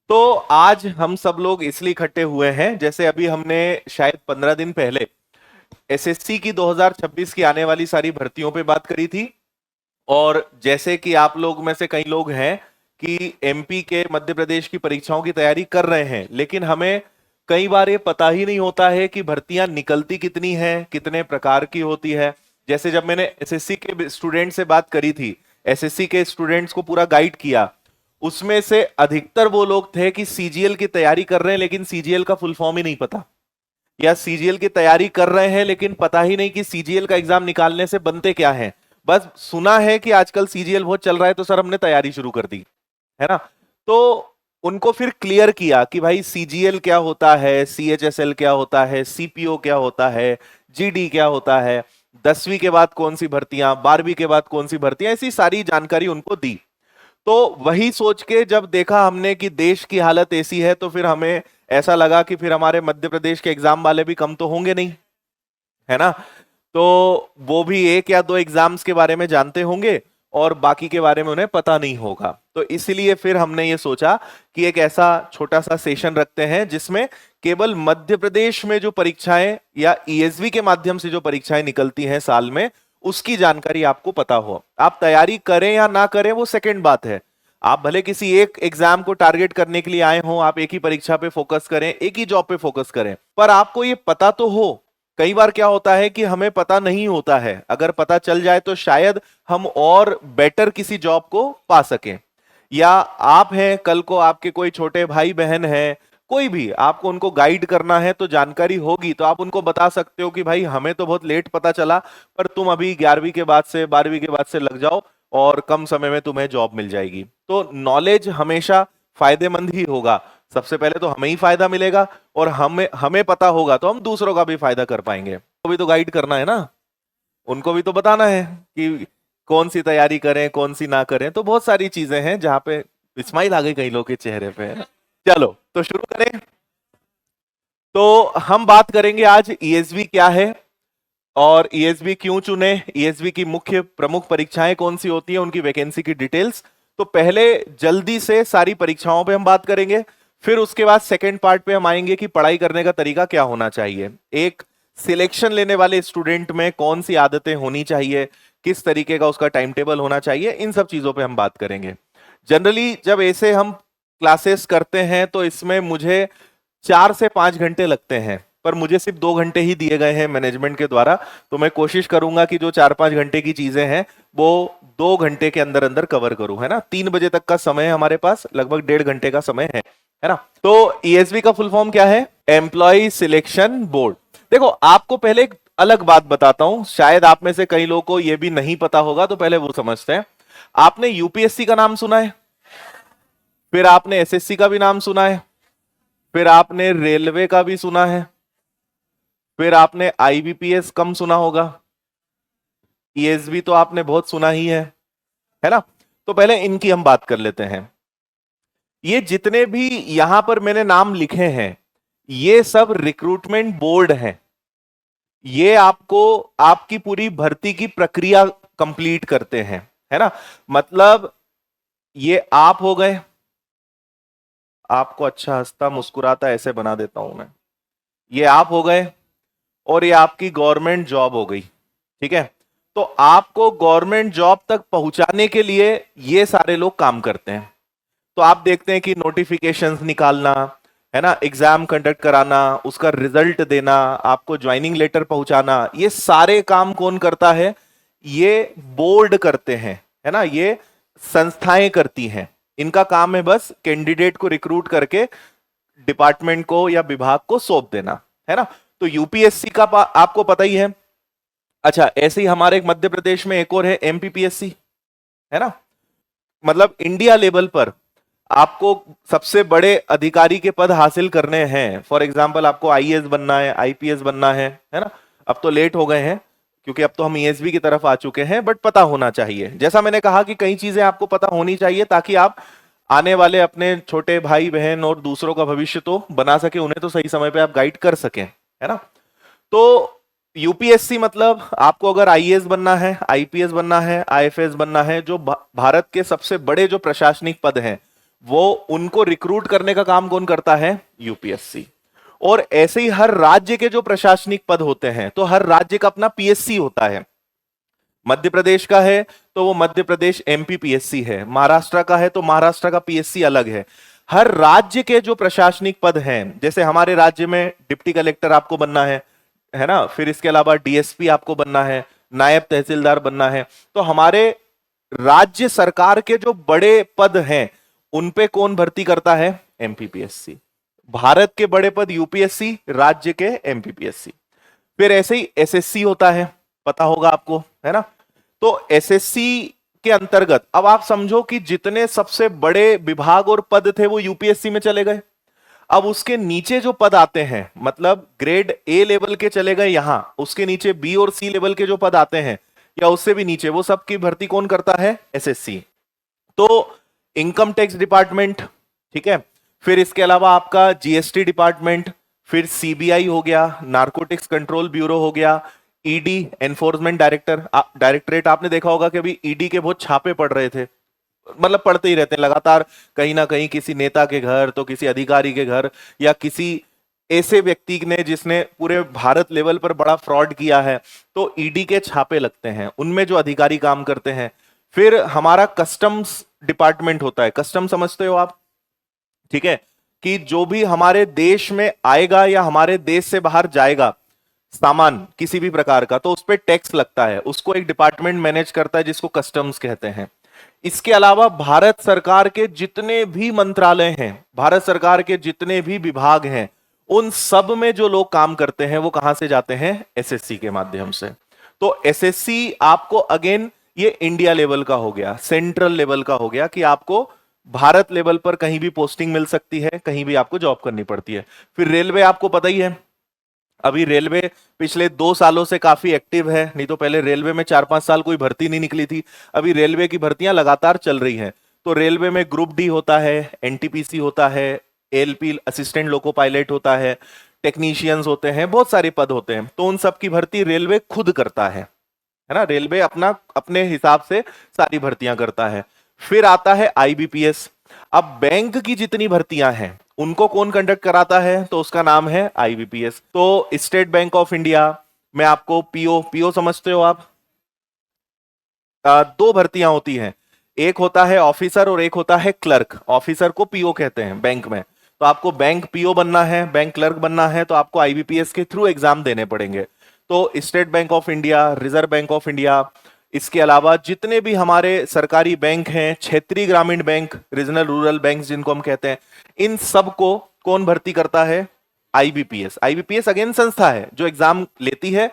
तो आज हम सब लोग इसलिए इकट्ठे हुए हैं, जैसे अभी हमने शायद 15 दिन पहले एसएससी की 2026 की आने वाली सारी भर्तियों पे बात करी थी। और जैसे कि आप लोग में से कई लोग हैं कि एमपी के मध्य प्रदेश की परीक्षाओं की तैयारी कर रहे हैं, लेकिन हमें कई बार ये पता ही नहीं होता है कि भर्तियां निकलती कितनी हैं, कितने प्रकार की होती है। जैसे जब मैंने एसएससी के स्टूडेंट से बात करी थी, एसएससी के स्टूडेंट्स को पूरा गाइड किया, उसमें से अधिकतर वो लोग थे कि सीजीएल की तैयारी कर रहे हैं लेकिन सीजीएल का फुल फॉर्म ही नहीं पता, या सीजीएल की तैयारी कर रहे हैं लेकिन पता ही नहीं कि सीजीएल का एग्जाम निकालने से बनते क्या है। बस सुना है कि आजकल सीजीएल बहुत चल रहा है तो सर हमने तैयारी शुरू कर दी, है ना। तो उनको फिर क्लियर किया कि भाई सीजीएल क्या होता है, सीएचएसएल क्या होता है, सीपीओ क्या होता है, जीडी क्या होता है, 10वीं के बाद कौन सी भर्तियां, 12वीं के बाद कौन सी भर्तियां, ऐसी सारी जानकारी उनको दी। तो वही सोच के जब देखा हमने कि देश की हालत ऐसी है, तो फिर हमें ऐसा लगा कि फिर हमारे मध्य प्रदेश के एग्जाम वाले भी कम तो होंगे नहीं, है ना। तो वो भी एक या दो एग्जाम्स के बारे में जानते होंगे और बाकी के बारे में उन्हें पता नहीं होगा। तो इसलिए फिर हमने ये सोचा कि एक ऐसा छोटा सा सेशन रखते हैं जिसमें केवल मध्य प्रदेश में जो परीक्षाएं या ईएसवी के माध्यम से जो परीक्षाएं निकलती हैं साल में, उसकी जानकारी आपको पता हो। आप तैयारी करें या ना करें वो सेकंड बात है। आप भले किसी एक एग्जाम को टारगेट करने के लिए आए हो, आप एक ही परीक्षा पे फोकस करें, एक ही जॉब पे फोकस करें, पर आपको ये पता तो हो। कई बार क्या होता है कि हमें पता नहीं होता है, अगर पता चल जाए तो शायद हम और बेटर किसी जॉब को पा सकें। या आप हैं, कल को आपके कोई छोटे भाई बहन हैं, कोई भी, आपको उनको गाइड करना है तो जानकारी होगी तो आप उनको बता सकते हो कि भाई हमें तो बहुत लेट पता चला, पर तुम अभी 11वीं के बाद से 12वीं के बाद से लग जाओ और कम समय में तुम्हें जॉब मिल जाएगी। तो नॉलेज हमेशा फायदेमंद ही होगा। सबसे पहले तो हमें ही फायदा मिलेगा और हमें हमें पता होगा तो हम दूसरों का भी फायदा कर पाएंगे। तो भी तो गाइड करना है ना, उनको भी तो बताना है कि कौन सी तैयारी करें कौन सी ना करें। तो बहुत सारी चीजें हैं जहां पे स्माइल आ गई कई लोग के चेहरे पे। चलो तो शुरू करें। तो हम बात करेंगे आज ईएसवी क्या है और ईएसवी क्यों चुने, ईएसवी की मुख्य प्रमुख परीक्षाएं कौन सी होती है, उनकी वैकेंसी की डिटेल्स। तो पहले जल्दी से सारी परीक्षाओं पे हम बात करेंगे, फिर उसके बाद सेकेंड पार्ट पे हम आएंगे कि पढ़ाई करने का तरीका क्या होना चाहिए, एक सिलेक्शन लेने वाले स्टूडेंट में कौन सी आदतें होनी चाहिए, किस तरीके का उसका टाइम टेबल होना चाहिए, इन सब चीजों पे हम बात करेंगे। जनरली जब ऐसे हम क्लासेस करते हैं तो इसमें मुझे 4 से 5 घंटे लगते हैं, पर मुझे सिर्फ 2 घंटे ही दिए गए हैं मैनेजमेंट के द्वारा। तो मैं कोशिश करूंगा कि जो 4-5 घंटे की चीजें हैं वो 2 घंटे के अंदर अंदर कवर करूं, है ना। 3 बजे तक का समय है हमारे पास, लगभग 1.5 घंटे का समय है ना। तो ईएसबी का फुल फॉर्म क्या है? Employ selection board. देखो आपको पहले एक अलग बात बताता हूं, शायद आप में से कई लोगों को यह भी नहीं पता होगा, तो पहले वो समझते हैं। आपने यूपीएससी का नाम सुना है, फिर आपने एसएससी का भी नाम सुना है, फिर आपने रेलवे का भी सुना है, फिर आपने आईबीपीएस कम सुना होगा, ईएसबी तो आपने बहुत सुना ही है ना। तो पहले इनकी हम बात कर लेते हैं। ये जितने भी यहां पर मैंने नाम लिखे हैं ये सब रिक्रूटमेंट बोर्ड हैं। ये आपको आपकी पूरी भर्ती की प्रक्रिया कंप्लीट करते हैं, है ना। मतलब ये आप हो गए, आपको अच्छा हंसता मुस्कुराता ऐसे बना देता हूं मैं, ये आप हो गए और ये आपकी गवर्नमेंट जॉब हो गई, ठीक है। तो आपको गवर्नमेंट जॉब तक पहुंचाने के लिए ये सारे लोग काम करते हैं। तो आप देखते हैं कि नोटिफिकेशंस निकालना, है ना, एग्जाम कंडक्ट कराना, उसका रिजल्ट देना, आपको ज्वाइनिंग लेटर पहुंचाना, ये सारे काम कौन करता है? ये बोर्ड करते हैं, है ना। ये संस्थाएं करती हैं। इनका काम है बस कैंडिडेट को रिक्रूट करके डिपार्टमेंट को या विभाग को सौंप देना, है ना। तो यूपीएससी का आपको पता ही है। अच्छा, ऐसे ही हमारे मध्य प्रदेश में एक और है एमपीपीएससी, है ना। मतलब इंडिया लेवल पर आपको सबसे बड़े अधिकारी के पद हासिल करने हैं। फॉर एग्जाम्पल आपको आईएएस बनना है, आईपीएस बनना है ना। अब तो लेट हो गए हैं क्योंकि अब तो हम ईएसबी की तरफ आ चुके हैं, बट पता होना चाहिए। जैसा मैंने कहा कि कई चीजें आपको पता होनी चाहिए ताकि आप आने वाले अपने छोटे भाई बहन और दूसरों का भविष्य तो बना सके, उन्हें तो सही समय पे आप गाइड कर सकें, है ना। तो यूपीएससी मतलब आपको अगर आईएएस बनना है, आईपीएस बनना है, आईएफएस बनना है, जो भारत के सबसे बड़े जो प्रशासनिक पद हैं वो उनको रिक्रूट करने का काम कौन करता है? यूपीएससी। और ऐसे ही हर राज्य के जो प्रशासनिक पद होते हैं, तो हर राज्य का अपना पीएससी होता है। मध्य प्रदेश का है तो वो मध्य प्रदेश एमपी पीएससी है, महाराष्ट्र का है तो महाराष्ट्र का पीएससी अलग है। हर राज्य के जो प्रशासनिक पद हैं, जैसे हमारे राज्य में डिप्टी कलेक्टर आपको बनना है ना, फिर इसके अलावा डीएसपी आपको बनना है, नायब तहसीलदार बनना है। तो हमारे राज्य सरकार के जो बड़े पद हैं उन पे कौन भर्ती करता है? एमपीपीएससी। भारत के बड़े पद यूपीएससी, राज्य के एमपीपीएससी। फिर ऐसे ही एसएससी होता है, पता होगा आपको, है ना। तो एसएससी के अंतर्गत अब आप समझो कि जितने सबसे बड़े विभाग और पद थे वो यूपीएससी में चले गए। अब उसके नीचे जो पद आते हैं, मतलब ग्रेड ए लेवल के चले गए यहां, उसके नीचे बी और सी लेवल के जो पद आते हैं या उससे भी नीचे, वो सब की भर्ती कौन करता है? एसएससी। तो इनकम टैक्स डिपार्टमेंट, ठीक है, फिर इसके अलावा आपका जीएसटी डिपार्टमेंट, फिर सीबीआई हो गया, नारकोटिक्स कंट्रोल ब्यूरो हो गया, ईडी एनफोर्समेंट डायरेक्टरेट। आपने देखा होगा कि अभी ईडी के बहुत छापे पड़ रहे थे, मतलब पड़ते ही रहते हैं लगातार, कहीं ना कहीं किसी नेता के घर तो किसी अधिकारी के घर, या किसी ऐसे व्यक्ति ने जिसने पूरे भारत लेवल पर बड़ा फ्रॉड किया है, तो ईडी के छापे लगते हैं, उनमें जो अधिकारी काम करते हैं। फिर हमारा कस्टम्स डिपार्टमेंट होता है, कस्टम समझते हो आप, ठीक है, कि जो भी हमारे देश में आएगा या हमारे देश से बाहर जाएगा सामान किसी भी प्रकार का, तो उस पर टैक्स लगता है, उसको एक डिपार्टमेंट मैनेज करता है जिसको कस्टम्स कहते हैं। इसके अलावा भारत सरकार के जितने भी मंत्रालय हैं, भारत सरकार के जितने भी विभाग हैं, उन सब में जो लोग काम करते हैं वो कहां से जाते हैं? एसएससी के माध्यम से। तो एसएससी आपको अगेन ये इंडिया लेवल का हो गया, सेंट्रल लेवल का हो गया, कि आपको भारत लेवल पर कहीं भी पोस्टिंग मिल सकती है, कहीं भी आपको जॉब करनी पड़ती है। फिर रेलवे आपको पता ही है, अभी रेलवे पिछले 2 सालों से काफी एक्टिव है, नहीं तो पहले रेलवे में 4-5 साल कोई भर्ती नहीं निकली थी, अभी रेलवे की भर्तियां लगातार चल रही हैं। तो रेलवे में ग्रुप डी होता है, एनटीपीसी होता है, एलपी असिस्टेंट लोको पायलट होता है, टेक्नीशियंस होते हैं, बहुत सारे पद होते हैं। तो उन सब की भर्ती रेलवे खुद करता है ना, रेलवे अपना अपने हिसाब से सारी भर्तियां करता है। फिर आता है आईबीपीएस। अब बैंक की जितनी भर्तियां हैं उनको कौन कंडक्ट कराता है? तो उसका नाम है आईबीपीएस। तो स्टेट बैंक ऑफ इंडिया में आपको पीओ समझते हो आप? 2 भर्तियां होती हैं, एक होता है ऑफिसर और एक होता है क्लर्क। ऑफिसर को पीओ कहते हैं बैंक में, तो आपको बैंक पीओ बनना है, बैंक क्लर्क बनना है, तो आपको आईबीपीएस के थ्रू एग्जाम देने पड़ेंगे। तो state bank of India, reserve Bank of India, इसके अलावा जितने भी हमारे सरकारी बैंक हैं, क्षेत्रीय ग्रामीण बैंक, रीजनल रूरल बैंक जिनको हम कहते हैं, इन सब को कौन भर्ती करता है? आईबीपीएस। आईबीपीएस अगेन संस्था है जो एग्जाम लेती है,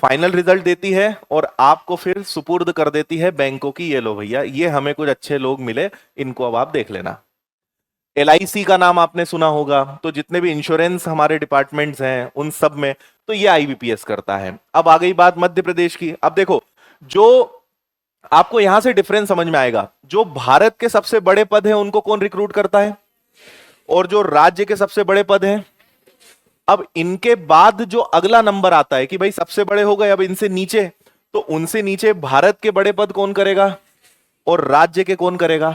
फाइनल रिजल्ट देती है और आपको फिर सुपुर्द कर देती है बैंकों की, ये लो भैया, ये हमें कुछ अच्छे लोग मिले, इनको अब आप देख लेना। एलआईसी का नाम आपने सुना होगा, तो जितने भी इंश्योरेंस हमारे डिपार्टमेंट्स हैं उन सब में तो ये आईबीपीएस करता है। अब आ गई बात मध्य प्रदेश की। अब देखो, जो आपको यहां से डिफरेंस समझ में आएगा, जो भारत के सबसे बड़े पद हैं उनको कौन रिक्रूट करता है, और जो राज्य के सबसे बड़े पद हैं, अब इनके बाद जो अगला नंबर आता है कि भाई सबसे बड़े हो गए, अब इनसे नीचे, तो उनसे नीचे भारत के बड़े पद कौन करेगा और राज्य के कौन करेगा?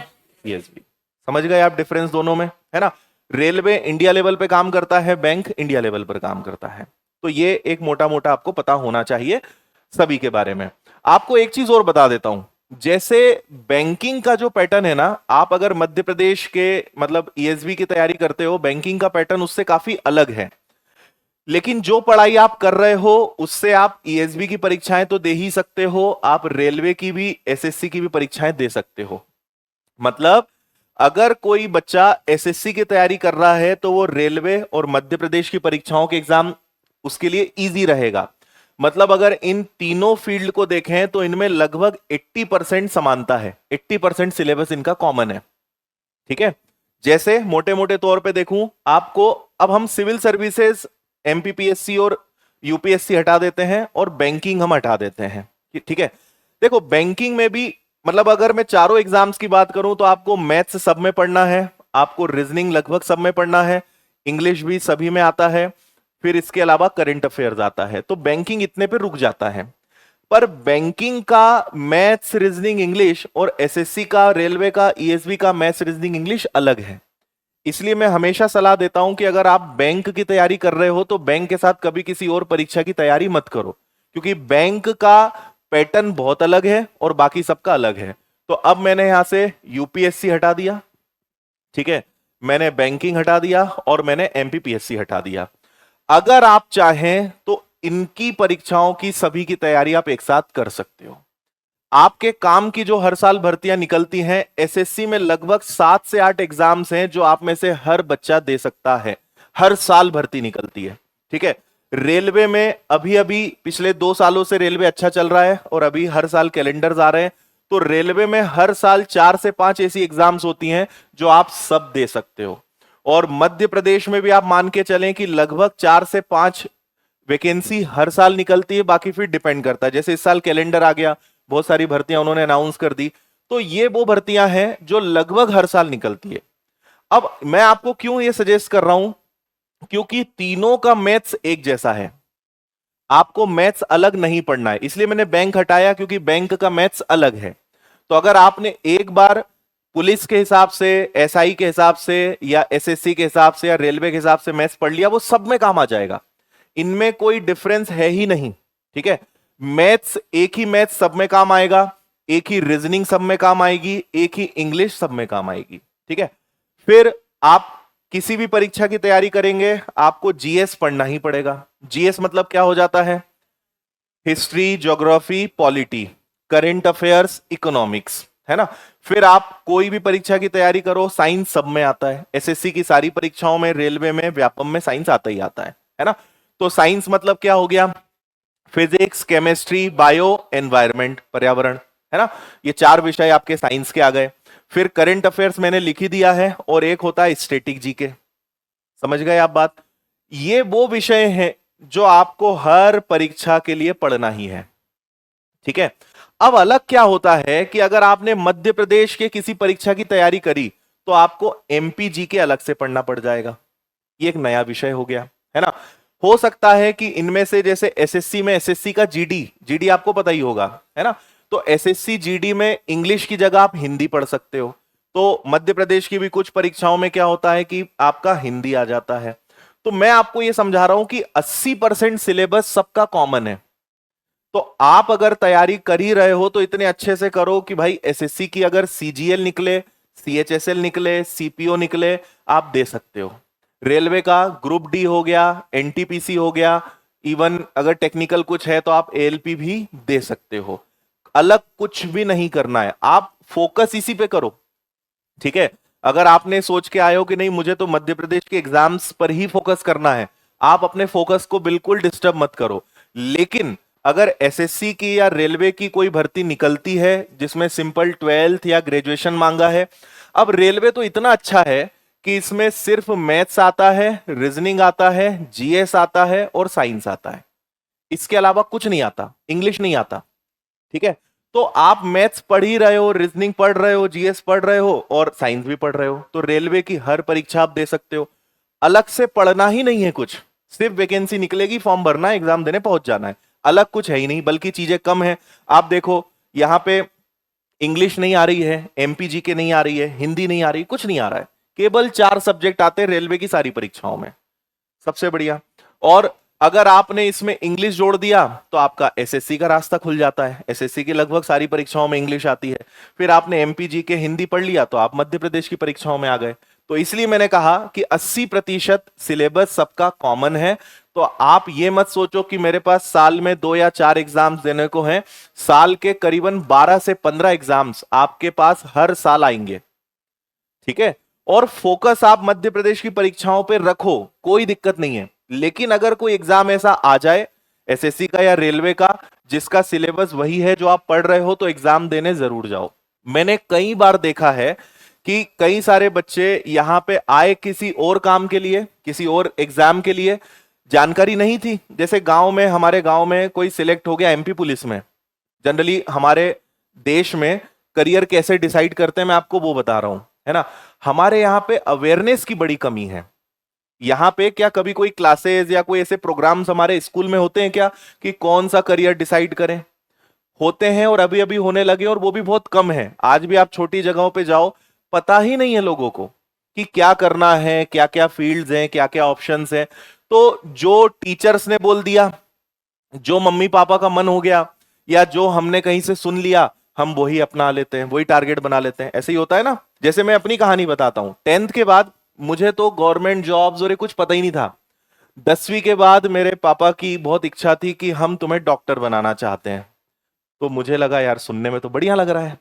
पीएसबी। समझ गए आप डिफरेंस दोनों में, है ना। रेलवे इंडिया लेवल पे काम करता है, बैंक इंडिया लेवल पर काम करता है। तो ये एक मोटा मोटा आपको पता होना चाहिए सभी के बारे में। आपको एक चीज और बता देता हूं, जैसे बैंकिंग का जो पैटर्न है ना, आप अगर मध्य प्रदेश के मतलब ईएसबी की तैयारी करते हो, बैंकिंग का पैटर्न उससे काफी अलग है। लेकिन जो पढ़ाई आप कर रहे हो उससे आप ईएसबी की परीक्षाएं तो दे ही सकते हो, आप रेलवे की भी, एसएससी की भी परीक्षाएं दे सकते हो। मतलब अगर कोई बच्चा एसएससी की तैयारी कर रहा है तो वो रेलवे और मध्य प्रदेश की परीक्षाओं के एग्जाम उसके लिए इजी रहेगा। मतलब अगर इन तीनों फील्ड को देखें तो इनमें लगभग 80% समानता है, 80% सिलेबस इनका कॉमन है, ठीक है। जैसे मोटे मोटे तौर पे देखूं आपको, अब हम सिविल सर्विसेज, एमपीपीएससी और यूपीएससी हटा देते हैं और बैंकिंग हम हटा देते हैं, ठीक है। देखो बैंकिंग में भी, मतलब अगर मैं चारों एग्जाम्स की बात करूं तो आपको मैथ्स सब में पढ़ना है, आपको रीजनिंग लगभग सब में पढ़ना है, इंग्लिश भी सभी में आता है, फिर इसके अलावा करंट अफेयर्स आता है। तो बैंकिंग इतने पे रुक जाता है। पर बैंकिंग का मैथ्स रीजनिंग इंग्लिश और एसएससी का, रेलवे का, ईएसबी का मैथ्स रीजनिंग इंग्लिश अलग है। इसलिए मैं हमेशा सलाह देता हूं कि अगर आप बैंक की तैयारी कर रहे हो तो बैंक के साथ कभी किसी और परीक्षा की तैयारी मत करो, क्योंकि बैंक का पैटर्न बहुत अलग है और बाकी सबका अलग है। तो अब मैंने यहां से यूपीएससी हटा दिया, ठीक है, मैंने बैंकिंग हटा दिया और मैंने एमपीपीएससी हटा दिया। अगर आप चाहें तो इनकी परीक्षाओं की सभी की तैयारी आप एक साथ कर सकते हो। आपके काम की जो हर साल भर्तियां निकलती हैं, एसएससी में लगभग 7 से 8 एग्जाम्स हैं जो आप में से हर बच्चा दे सकता है। हर साल भर्ती निकलती है, ठीक है। रेलवे में अभी अभी पिछले 2 सालों से रेलवे अच्छा चल रहा है और अभी हर साल कैलेंडर्स आ रहे हैं, तो रेलवे में हर साल 4 से 5 ऐसी एग्जाम्स होती हैं जो आप सब दे सकते हो। और मध्य प्रदेश में भी आप मान के चलें कि लगभग 4 से 5 वैकेंसी हर साल निकलती है, बाकी फिर डिपेंड करता है। जैसे इस साल कैलेंडर आ गया, बहुत सारी भर्तियां उन्होंने अनाउंस कर दी, तो ये वो भर्तियां हैं जो लगभग हर साल निकलती है। अब मैं आपको क्यों ये सजेस्ट कर रहा हूं, क्योंकि तीनों का मैथ्स एक जैसा है, आपको मैथ्स अलग नहीं पढ़ना है। इसलिए मैंने बैंक हटाया, क्योंकि बैंक का मैथ्स अलग है। तो अगर आपने एक बार पुलिस के हिसाब से, एसआई के हिसाब से, या एसएससी के हिसाब से, या रेलवे के हिसाब से मैथ्स पढ़ लिया, वो सब में काम आ जाएगा, इनमें कोई डिफरेंस है ही नहीं, ठीक है। मैथ्स एक ही मैथ्स सब में काम आएगा, एक ही रीजनिंग सब में काम आएगी, एक ही इंग्लिश सब में काम आएगी, ठीक है। फिर आप किसी भी परीक्षा की तैयारी करेंगे, आपको जीएस पढ़ना ही पड़ेगा। जीएस मतलब क्या हो जाता है? History, geography, polity, current affairs, economics, है ना। फिर आप कोई भी परीक्षा की तैयारी करो, साइंस सब में आता है। एसएससी की सारी परीक्षाओं में, रेलवे में, व्यापम में साइंस आता ही आता है ना। तो साइंस मतलब क्या हो गया? फिजिक्स, केमिस्ट्री, बायो, एनवायरमेंट, पर्यावरण, है ना। ये 4 विषय आपके साइंस के आ गए। फिर करंट अफेयर्स मैंने लिख ही दिया है, और एक होता है स्टैटिक जीके। समझ गए आप बात? ये वो विषय हैं जो आपको हर परीक्षा के लिए पढ़ना ही है, ठीक है। अब अलग क्या होता है कि अगर आपने मध्य प्रदेश के किसी परीक्षा की तैयारी करी तो आपको एमपी जीके अलग से पढ़ना पड़ जाएगा। ये एक नया विषय हो गया, है ना। हो सकता है कि इनमें से, जैसे एसएससी में, एसएससी का जीडी आपको पता ही होगा, है ना। तो एसएससी जीडी में इंग्लिश की जगह आप हिंदी पढ़ सकते हो। तो मध्य प्रदेश की भी कुछ परीक्षाओं में क्या होता है कि आपका हिंदी आ जाता है। तो मैं आपको यह समझा रहा हूं कि 80% सिलेबस सबका कॉमन है। तो आप अगर तैयारी कर ही रहे हो तो इतने अच्छे से करो कि भाई एसएससी की अगर सीजीएल निकले, सीएचएसएल निकले, सीपीओ निकले, आप दे सकते हो। रेलवे का ग्रुप डी हो गया, एनटीपीसी हो गया, इवन अगर टेक्निकल कुछ है तो आप एएलपी भी दे सकते हो। अलग कुछ भी नहीं करना है, आप फोकस इसी पे करो, ठीक है। अगर आपने सोच के आए हो कि नहीं मुझे तो मध्य प्रदेश के एग्जाम्स पर ही फोकस करना है, आप अपने फोकस को बिल्कुल डिस्टर्ब मत करो। लेकिन अगर एसएससी की या रेलवे की कोई भर्ती निकलती है जिसमें सिंपल 12th या ग्रेजुएशन मांगा है, अब रेलवे तो इतना अच्छा है कि इसमें सिर्फ मैथ्स आता है, रीजनिंग आता है, जीएस आता है और साइंस आता है। इसके अलावा कुछ नहीं आता, इंग्लिश नहीं आता, ठीक है। तो आप मैथ्स पढ़ ही रहे हो, रीजनिंग पढ़ रहे हो, जीएस पढ़ रहे हो और साइंस भी पढ़ रहे हो, तो रेलवे की हर परीक्षा आप दे सकते हो। अलग से पढ़ना ही नहीं है कुछ, सिर्फ वैकेंसी निकलेगी, फॉर्म भरना है, एग्जाम देने पहुंच जाना है। अलग कुछ है ही नहीं, बल्कि चीजें कम है। आप देखो यहां पे इंग्लिश नहीं आ रही है, एमपीजी के नहीं आ रही है, हिंदी नहीं आ रही, कुछ नहीं आ रहा है। केवल 4 सब्जेक्ट आते हैं रेलवे की सारी परीक्षाओं में, सबसे बढ़िया। और अगर आपने इसमें इंग्लिश जोड़ दिया तो आपका एसएससी का रास्ता खुल जाता है। एसएससी की लगभग सारी परीक्षाओं में इंग्लिश आती है। फिर आपने एमपीजी के हिंदी पढ़ लिया तो आप मध्य प्रदेश की परीक्षाओं में आ गए। तो इसलिए मैंने कहा कि 80% सिलेबस सबका कॉमन है। तो आप ये मत सोचो कि मेरे पास साल में 2 या 4 एग्जाम्स देने को हैं। साल के करीबन 12 से 15 एग्जाम्स आपके पास हर साल आएंगे, ठीक है। और फोकस आप मध्य प्रदेश की परीक्षाओं पे रखो, कोई दिक्कत नहीं है। लेकिन अगर कोई एग्जाम ऐसा आ जाए एसएससी का या रेलवे का जिसका सिलेबस वही है जो आप पढ़ रहे हो, तो एग्जाम देने जरूर जाओ। मैंने कई बार देखा है कि कई सारे बच्चे यहां पे आए किसी और काम के लिए, किसी और एग्जाम के लिए, जानकारी नहीं थी। जैसे गांव में, हमारे गांव में कोई सिलेक्ट हो गया एमपी पुलिस में। जनरली हमारे देश में करियर कैसे डिसाइड करते हैं मैं आपको वो बता रहा हूं, है ना। हमारे यहां पे अवेयरनेस की बड़ी कमी है। यहां पे क्या कभी कोई क्लासेस या कोई ऐसे प्रोग्राम्स हमारे स्कूल में होते हैं क्या कि कौन सा करियर डिसाइड करें? होते हैं और अभी अभी होने लगे, और वो भी बहुत कम है। आज भी आप छोटी जगहों पे जाओ, पता ही नहीं है लोगों को कि क्या करना है, क्या क्या फील्ड्स हैं, क्या क्या ऑप्शंस हैं। तो जो टीचर्स ने बोल दिया, जो मम्मी पापा का मन हो गया, या जो हमने कहीं से सुन लिया, हम वही अपना लेते हैं, वही टारगेट बना लेते हैं। ऐसे ही होता है ना। जैसे मैं अपनी कहानी बताता हूं, 10th के बाद मुझे तो गवर्नमेंट जॉब्स और ये कुछ पता ही नहीं था। 10वीं के बाद मेरे पापा की बहुत इच्छा थी कि हम तुम्हें डॉक्टर बनाना चाहते हैं। तो मुझे लगा यार सुनने में तो बढ़िया लग रहा है,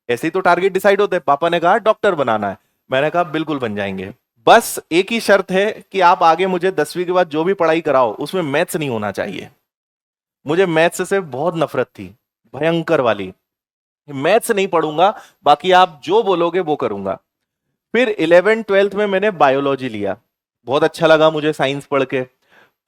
ऐसे ही तो टारगेट डिसाइड होते हैं। पापा ने कहा डॉक्टर बनाना है, मैंने कहा बिल्कुल बन जाएंगे, बस एक ही शर्त है कि आप आगे मुझे 10वीं के बाद जो भी पढ़ाई कराओ उसमें मैथ्स नहीं होना चाहिए। मुझे मैथ्स से बहुत नफरत थी, भयंकर वाली। मैथ्स नहीं पढ़ूंगा, बाकी आप जो बोलोगे वो करूंगा। फिर 11th 12th में मैंने बायोलॉजी लिया, बहुत अच्छा लगा मुझे साइंस पढ़ के।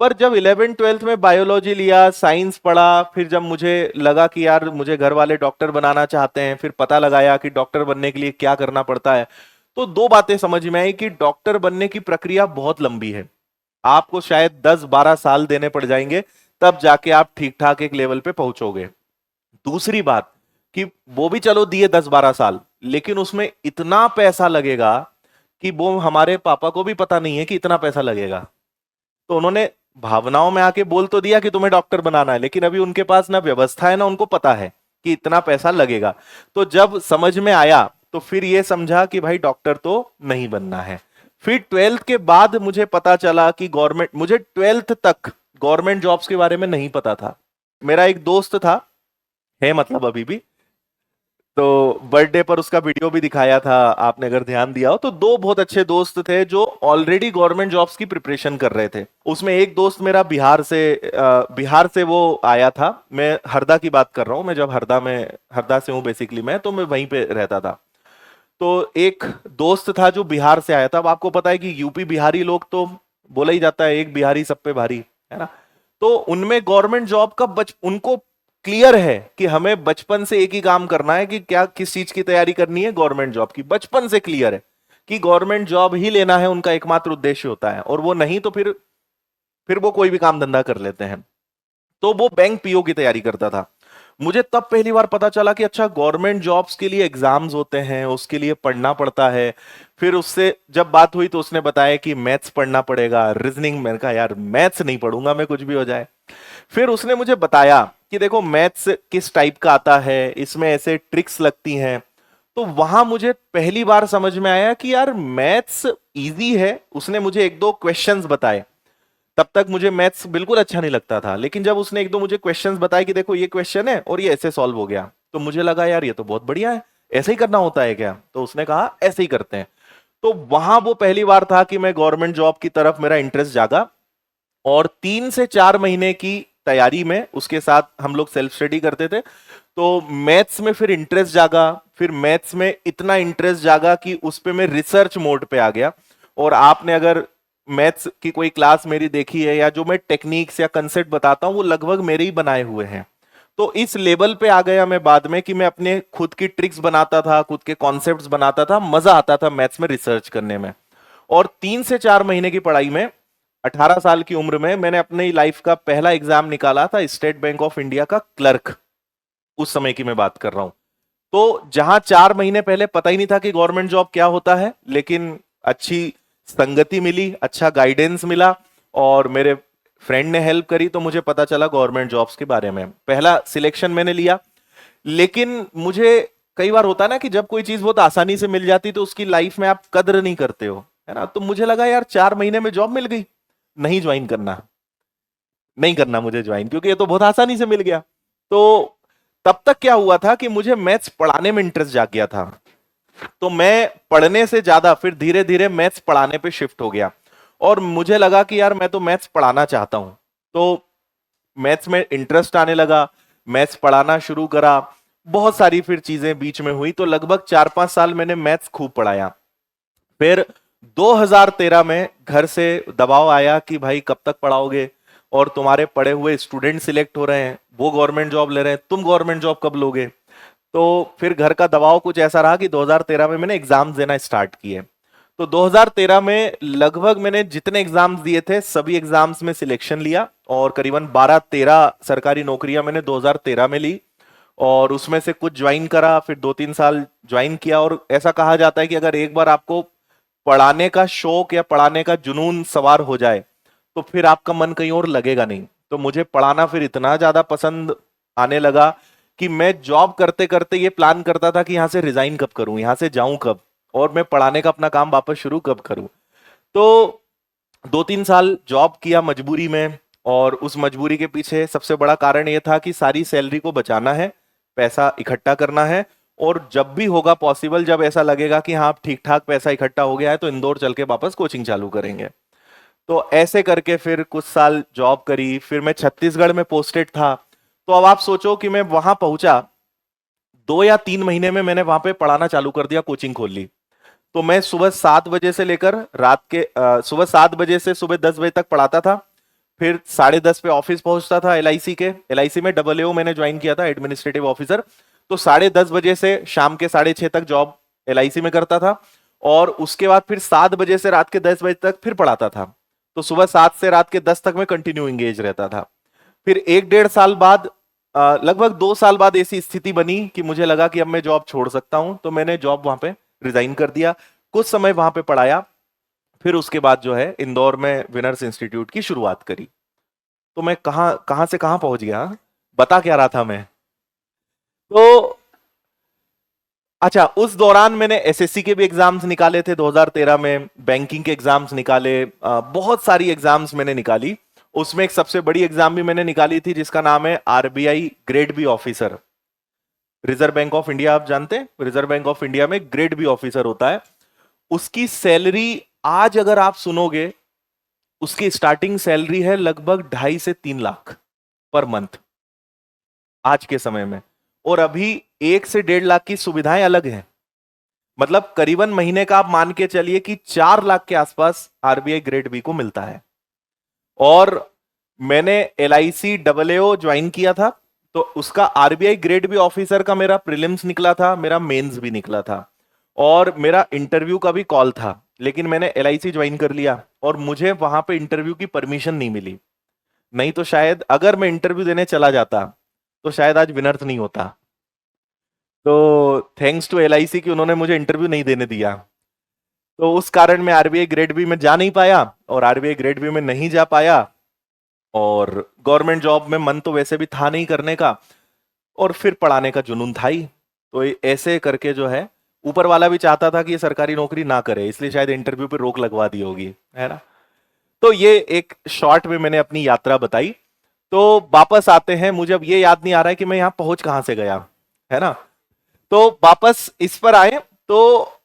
पर जब 11th 12th में बायोलॉजी लिया, साइंस पढ़ा, फिर जब मुझे लगा कि यार मुझे घर वाले डॉक्टर बनाना चाहते हैं, फिर पता लगाया कि डॉक्टर बनने के लिए क्या करना पड़ता है, तो दो बातें समझ में आई कि डॉक्टर बनने की प्रक्रिया बहुत लंबी है। आपको शायद 10-12 साल देने पड़ जाएंगे, तब जाके आप ठीक ठाक एक लेवल पे पहुंचोगे। दूसरी बात कि वो भी चलो दिए 10-12 साल, लेकिन उसमें इतना पैसा लगेगा कि वो हमारे पापा को भी पता नहीं है कि इतना पैसा लगेगा। तो उन्होंने भावनाओं में आके बोल तो दिया कि तुम्हें डॉक्टर बनाना है, लेकिन अभी उनके पास ना व्यवस्था है, ना उनको पता है कि इतना पैसा लगेगा। तो जब समझ में आया तो फिर ये समझा कि भाई डॉक्टर तो नहीं बनना है। फिर 12th के बाद मुझे पता चला कि गवर्नमेंट, मुझे 12th तक गवर्नमेंट जॉब्स के बारे में नहीं पता था। मेरा एक दोस्त था, है मतलब अभी भी, तो बर्थडे पर उसका वीडियो भी दिखाया था आपने अगर ध्यान दिया हो तो। दो बहुत अच्छे दोस्त थे जो ऑलरेडी गवर्नमेंट जॉब्स की प्रिपरेशन कर रहे थे। उसमें एक दोस्त मेरा बिहार से वो आया था। मैं हरदा की बात कर रहा हूँ, मैं जब हरदा से हूँ बेसिकली मैं, तो मैं वहीं पे रहता था। तो एक दोस्त था जो बिहार से आया था। अब आपको पता है कि यूपी बिहारी लोग तो बोला ही जाता है एक बिहारी सब पे भारी, है ना। तो उनमें गवर्नमेंट जॉब का उनको क्लियर है कि हमें बचपन से एक ही काम करना है कि क्या किस चीज की तैयारी करनी है, गवर्नमेंट जॉब की। बचपन से क्लियर है कि गवर्नमेंट जॉब ही लेना है, उनका एकमात्र उद्देश्य होता है। और वो नहीं तो फिर वो कोई भी काम धंधा कर लेते हैं। तो वो बैंक पीओ की तैयारी करता था। मुझे तब पहली बार पता चला कि अच्छा गवर्नमेंट जॉब्स के लिए एग्जाम्स होते हैं, उसके लिए पढ़ना पड़ता है। फिर उससे जब बात हुई तो उसने बताया कि मैथ्स पढ़ना पड़ेगा, रीजनिंग। मैंने कहा यार मैथ्स नहीं पढ़ूंगा मैं, कुछ भी हो जाए। फिर उसने मुझे बताया कि देखो मैथ्स किस टाइप का आता है, इसमें ऐसे ट्रिक्स लगती हैं। तो वहां मुझे पहली बार समझ में आया कि यार मैथ्स इजी है। उसने मुझे एक दो क्वेश्चंस बताए। तब तक मुझे मैथ्स बिल्कुल अच्छा नहीं लगता था, लेकिन जब उसने एक दो मुझे क्वेश्चंस बताए कि देखो ये क्वेश्चन है और ये ऐसे सॉल्व हो गया, तो मुझे लगा यार ये तो बहुत बढ़िया है, ऐसे ही करना होता है क्या। तो उसने कहा ऐसे ही करते हैं। तो वहां वो पहली बार था कि मैं गवर्नमेंट जॉब की तरफ मेरा इंटरेस्ट जागा। और 3 से 4 महीने की तैयारी में उसके साथ हम लोग सेल्फ स्टडी करते थे। तो मैथ्स में फिर इंटरेस्ट जागा। फिर मैथ्स में इतना इंटरेस्ट जागा कि उस पे मैं रिसर्च मोड पे आ गया। और आपने अगर मैथ्स की कोई क्लास मेरी देखी है, या जो मैं टेक्निक्स या कंसेप्ट बताता हूं वो लगभग मेरे ही बनाए हुए हैं। तो इस लेवल पे आ गया मैं बाद में कि मैं अपने खुद की ट्रिक्स बनाता था, खुद के कॉन्सेप्ट्स बनाता था, मजा आता था मैथ्स में रिसर्च करने में। और 3 से 4 महीने की पढ़ाई में 18 साल की उम्र में मैंने अपनी लाइफ का पहला एग्जाम निकाला था, स्टेट बैंक ऑफ इंडिया का क्लर्क। उस समय की मैं बात कर रहा हूं। तो जहां 4 महीने पहले पता ही नहीं था कि गवर्नमेंट जॉब क्या होता है, लेकिन अच्छी संगति मिली, अच्छा गाइडेंस मिला, और मेरे फ्रेंड ने हेल्प करी, तो मुझे पता चला गवर्नमेंट जॉब्स के बारे में। पहला सिलेक्शन मैंने लिया। लेकिन मुझे कई बार होता है ना कि जब कोई चीज बहुत आसानी से मिल जाती तो उसकी लाइफ में आप कद्र नहीं करते हो, है ना। तो मुझे लगा यार 4 महीने में जॉब मिल गई, नहीं ज्वाइन करना, नहीं करना मुझे ज्वाइन, क्योंकि ये तो बहुत आसानी से मिल गया। तो तब तक क्या हुआ था कि मुझे मैथ्स पढ़ाने में इंटरेस्ट जाग गया था। तो मैं पढ़ने से ज्यादा फिर धीरे धीरे मैथ्स पढ़ाने पे शिफ्ट हो गया। और मुझे लगा कि यार मैं तो मैथ्स पढ़ाना चाहता हूं। तो मैथ्स में इंटरेस्ट आने लगा, मैथ्स पढ़ाना शुरू करा। बहुत सारी फिर चीजें बीच में हुई, तो लगभग 4-5 साल मैंने मैथ्स खूब पढ़ाया। फिर 2013 में घर से दबाव आया कि भाई कब तक पढ़ाओगे, और तुम्हारे पढ़े हुए स्टूडेंट सिलेक्ट हो रहे हैं, वो गवर्नमेंट जॉब ले रहे हैं, तुम गवर्नमेंट जॉब कब लोगे। तो फिर घर का दबाव कुछ ऐसा रहा कि 2013 में मैंने एग्जाम्स देना स्टार्ट किए। तो 2013 में लगभग मैंने जितने एग्जाम्स दिए थे सभी एग्जाम्स में सिलेक्शन लिया, और करीबन 12-13 सरकारी नौकरियां मैंने 2013 में ली। और उसमें से कुछ ज्वाइन करा, फिर 2-3 साल ज्वाइन किया। और ऐसा कहा जाता है कि अगर एक बार आपको पढ़ाने का शौक या पढ़ाने का जुनून सवार हो जाए तो फिर आपका मन कहीं और लगेगा नहीं। तो मुझे पढ़ाना फिर इतना ज्यादा पसंद आने लगा कि मैं जॉब करते करते ये प्लान करता था कि यहां से रिजाइन कब करूं, यहां से जाऊं कब, और मैं पढ़ाने का अपना काम वापस शुरू कब करूं। तो 2-3 साल जॉब किया मजबूरी में, और उस मजबूरी के पीछे सबसे बड़ा कारण यह था कि सारी सैलरी को बचाना है, पैसा इकट्ठा करना है, और जब भी होगा पॉसिबल, जब ऐसा लगेगा कि हाँ ठीक ठाक पैसा इकट्ठा हो गया है, तो इंदौर चल के वापस कोचिंग चालू करेंगे। तो ऐसे करके फिर कुछ साल जॉब करी, फिर मैं छत्तीसगढ़ में पोस्टेड था। तो अब आप सोचो कि मैं वहां पहुंचा, 2 या 3 महीने में मैंने वहां पे पढ़ाना चालू कर दिया, कोचिंग खोल ली। तो मैं सुबह 7 बजे से लेकर रात के सुबह 7 बजे से सुबह 10 बजे तक पढ़ाता था। फिर 10:30 पे ऑफिस पहुंचता था एलआईसी में डबल एओ मैंने ज्वाइन किया था, एडमिनिस्ट्रेटिव ऑफिसर। तो 10:30 बजे से शाम के 6:30 तक जॉब एलआईसी में करता था, और उसके बाद फिर 7 बजे से रात के 10 बजे तक फिर पढ़ाता था। तो सुबह 7 से रात के 10 तक मैं कंटिन्यू एंगेज रहता था। फिर 1-1.5 साल बाद, लगभग 2 साल बाद ऐसी स्थिति बनी कि मुझे लगा कि अब मैं जॉब छोड़ सकता हूं, तो मैंने जॉब वहां पे रिजाइन कर दिया। कुछ समय वहां पे पढ़ाया, फिर उसके बाद जो है इंदौर में विनर्स इंस्टीट्यूट की शुरुआत करी। तो मैं कहां कहां से कहां पहुंच गया, बता क्या रहा था मैं। तो अच्छा, उस दौरान मैंने एसएससी के भी एग्जाम्स निकाले थे 2013 में, बैंकिंग के एग्जाम्स निकाले, बहुत सारी एग्जाम्स मैंने निकाली। उसमें एक सबसे बड़ी एग्जाम भी मैंने निकाली थी जिसका नाम है RBI grade B officer. Reserve Bank of India, आप जानते हैं, रिजर्व बैंक ऑफ इंडिया में ग्रेड बी ऑफिसर होता है। उसकी सैलरी आज अगर आप सुनोगे, उसकी स्टार्टिंग सैलरी है लगभग 2.5 से 3 लाख पर मंथ आज के समय में। और अभी 1 से 1.5 लाख की सुविधाएं अलग हैं। मतलब करीबन महीने का आप मान के चलिए कि 4 लाख के आसपास आरबीआई ग्रेड बी को मिलता है। और मैंने एलआईसी डबल एओ ज्वाइन किया था, तो उसका आरबीआई ग्रेड बी ऑफिसर का मेरा प्रीलिम्स निकला था, मेरा मेंस भी निकला था, और मेरा इंटरव्यू का भी कॉल था। लेकिन मैंने एलआईसी ज्वाइन कर लिया और मुझे वहां पे इंटरव्यू की परमिशन नहीं मिली। नहीं तो शायद अगर मैं इंटरव्यू देने चला जाता तो शायद आज विनर्थ नहीं होता। तो थैंक्स टू एलआईसी कि उन्होंने मुझे इंटरव्यू नहीं देने दिया। तो उस कारण मैं आरबीआई ग्रेड बी में जा नहीं पाया, और आरबीआई ग्रेड बी में नहीं जा पाया। और गवर्नमेंट जॉब में मन तो वैसे भी था नहीं करने का, और फिर पढ़ाने का जुनून था ही। तो ऐसे करके जो है, ऊपर वाला भी चाहता था कि ये सरकारी नौकरी ना करे, इसलिए शायद इंटरव्यू पे रोक लगवा दी होगी, है ना। तो ये एक शॉर्ट में मैंने अपनी यात्रा बताई। तो वापस आते हैं, मुझे अब ये याद नहीं आ रहा है कि मैं यहां पहुंच कहां से गया, है ना। तो वापस इस पर आए, तो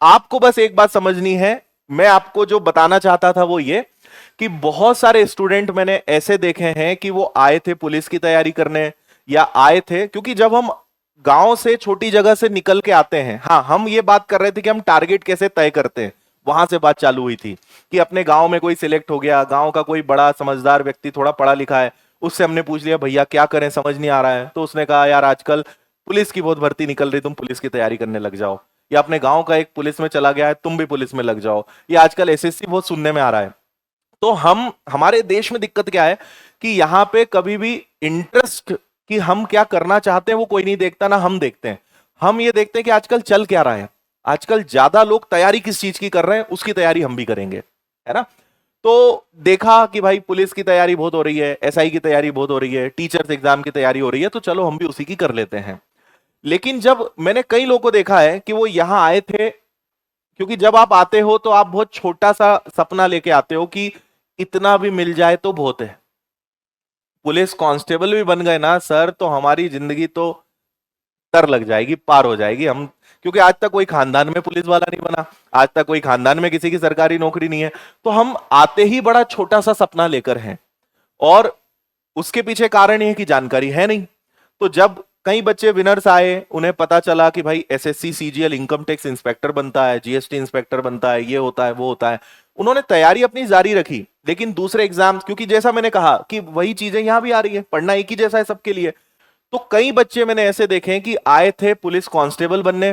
आपको बस एक बात समझनी है। मैं आपको जो बताना चाहता था वो ये कि बहुत सारे स्टूडेंट मैंने ऐसे देखे हैं कि वो आए थे पुलिस की तैयारी करने, या आए थे क्योंकि जब हम गांव से, छोटी जगह से निकल के आते हैं, हाँ हम ये बात कर रहे थे कि हम टारगेट कैसे तय करते हैं, वहां से बात चालू हुई थी कि अपने गांव में कोई सिलेक्ट हो गया, गांव का कोई बड़ा समझदार व्यक्ति, थोड़ा पढ़ा लिखा है, उससे हमने पूछ लिया भैया क्या करें, समझ नहीं आ रहा है। तो उसने कहा यार आजकल पुलिस की बहुत भर्ती निकल रही, तुम पुलिस की तैयारी करने लग जाओ। या अपने गांव का एक पुलिस में चला गया है, तुम भी पुलिस में लग जाओ। या आजकल एसएससी बहुत सुनने में आ रहा है। तो हम, हमारे देश में दिक्कत क्या है कि यहां पे कभी भी इंटरेस्ट कि हम क्या करना चाहते हैं वो कोई नहीं देखता, ना हम देखते हैं। हम ये देखते हैं कि आजकल चल क्या रहा है। आजकल ज्यादा लोग तैयारी किस चीज की कर रहे हैं, उसकी तैयारी हम भी करेंगे, है ना। तो देखा कि भाई पुलिस की तैयारी बहुत हो रही है, एसआई की तैयारी बहुत हो रही है, टीचर्स एग्जाम की तैयारी हो रही है, तो चलो हम भी उसी की कर लेते हैं। लेकिन जब मैंने कई लोगों को देखा है कि वो यहां आए थे, क्योंकि जब आप आते हो तो आप बहुत छोटा सा सपना लेके आते हो कि इतना भी मिल जाए तो बहुत है। पुलिस कांस्टेबल भी बन गए ना सर, तो हमारी जिंदगी तो तर लग जाएगी, पार हो जाएगी। हम, क्योंकि आज तक कोई खानदान में पुलिस वाला नहीं बना, आज तक कोई खानदान में किसी की सरकारी नौकरी नहीं है, तो हम आते ही बड़ा छोटा सा सपना लेकर हैं। और उसके पीछे कारण ये है कि जानकारी है नहीं। तो जब कई बच्चे विनर्स आए, उन्हें पता चला कि भाई SSC CGL income tax inspector बनता है, जीएसटी इंस्पेक्टर बनता है, ये होता है वो होता है, उन्होंने तैयारी अपनी जारी रखी। लेकिन दूसरे एग्जाम्स, क्योंकि जैसा मैंने कहा कि वही चीजें यहां भी आ रही है, पढ़ना एक ही जैसा है सबके लिए। तो कई बच्चे मैंने ऐसे देखे हैं कि आए थे पुलिस कांस्टेबल बनने,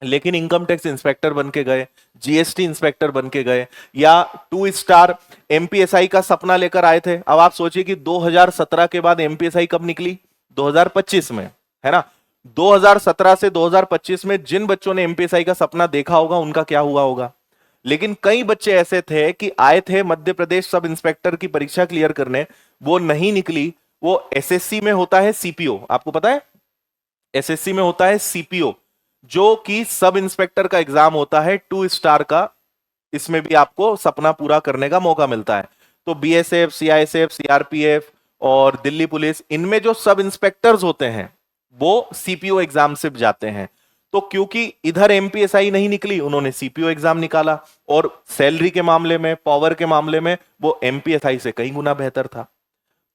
लेकिन इनकम टैक्स इंस्पेक्टर बन के गए, जीएसटी इंस्पेक्टर बन के गए, या 2 स्टार एमपीएसआई का सपना लेकर आए थे। अब आप सोचिए कि 2017 के बाद एमपीएसआई कब निकली, 2025 में। है ना। 2017 से 2025 में जिन बच्चों ने एमपीएसआई का सपना देखा होगा उनका क्या हुआ होगा। लेकिन कई बच्चे ऐसे थे कि आए थे मध्य प्रदेश सब इंस्पेक्टर की परीक्षा क्लियर करने, वो नहीं निकली। वो एसएससी में होता है सीपीओ, आपको पता है एसएससी में होता है सीपीओ, जो कि सब इंस्पेक्टर का एग्जाम होता है 2 स्टार का। इसमें भी आपको सपना पूरा करने का मौका मिलता है। तो बीएसएफ, सीआईएसएफ, सीआरपीएफ और दिल्ली पुलिस, इनमें जो सब इंस्पेक्टर्स होते हैं वो सीपीओ एग्जाम से जाते हैं। तो क्योंकि इधर एमपीएसआई नहीं निकली, उन्होंने सीपीओ एग्जाम निकाला, और सैलरी के मामले में, पावर के मामले में वो एमपीएसआई से कई गुना बेहतर था।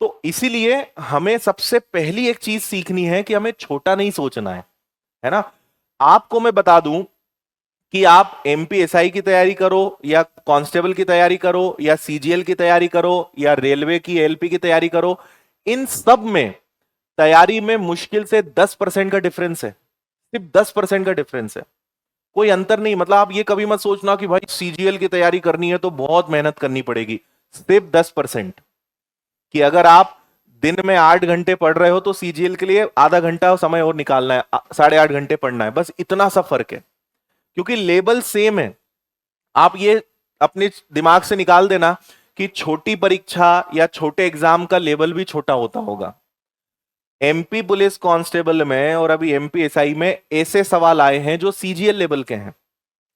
तो इसीलिए हमें सबसे पहली एक चीज सीखनी है कि हमें छोटा नहीं सोचना है ना। आपको मैं बता दूं कि आप एमपीएसआई की तैयारी करो या कांस्टेबल की तैयारी करो या सीजीएल की तैयारी करो या रेलवे की एलपी की तैयारी करो, इन सब में तैयारी में मुश्किल से 10% का डिफरेंस है, सिर्फ 10% का डिफरेंस है, कोई अंतर नहीं। मतलब आप ये कभी मत सोचना कि भाई सीजीएल की तैयारी करनी है तो बहुत मेहनत करनी पड़ेगी, सिर्फ 10%। कि अगर आप दिन में 8 घंटे पढ़ रहे हो तो सीजीएल के लिए आधा घंटा समय और निकालना है, 8.5 घंटे पढ़ना है, बस इतना सा फर्क है, क्योंकि लेवल सेम है। आप ये अपने दिमाग से निकाल देना कि छोटी परीक्षा या छोटे एग्जाम का लेवल भी छोटा होता होगा। एमपी पुलिस कांस्टेबल में और अभी एमपीएसआई में ऐसे सवाल आए हैं जो सीजीएल लेवल के हैं,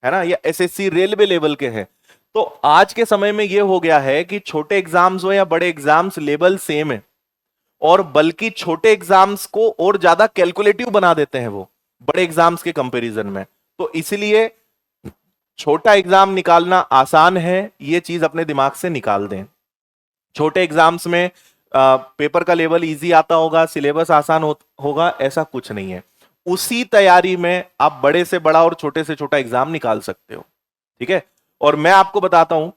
है ना, या एसएससी रेलवे लेवल के हैं। तो आज के समय में यह हो गया है कि छोटे एग्जाम्स हो या बड़े एग्जाम्स, लेवल सेम है, और बल्कि छोटे एग्जाम्स को और ज्यादा कैलकुलेटिव बना देते हैं वो बड़े एग्जाम्स के कंपैरिजन में। तो इसलिए छोटा एग्जाम निकालना आसान है, ये चीज अपने दिमाग से निकाल दें। छोटे एग्जाम्स में पेपर का लेवल इजी आता होगा, सिलेबस आसान होगा, ऐसा कुछ नहीं है। उसी तैयारी में आप बड़े से बड़ा और छोटे से छोटा एग्जाम निकाल सकते हो, ठीक है। और मैं आपको बताता हूं,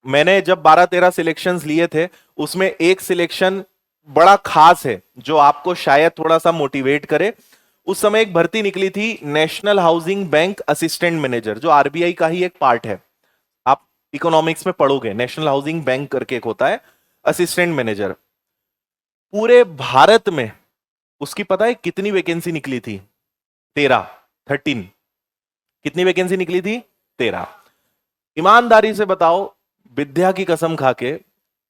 मैंने जब 12-13 सिलेक्शंस लिए थे, उसमें एक सिलेक्शन बड़ा खास है जो आपको शायद थोड़ा सा मोटिवेट करे। उस समय एक भर्ती निकली थी, national housing bank assistant manager, जो आरबीआई का ही एक पार्ट है। आप इकोनॉमिक्स में पढ़ोगे, नेशनल हाउसिंग बैंक करके एक होता है असिस्टेंट मैनेजर। पूरे भारत में उसकी पता है कितनी वैकेंसी निकली थी? 13 कितनी वैकेंसी निकली थी? 13। ईमानदारी से बताओ, विद्या की कसम खाके,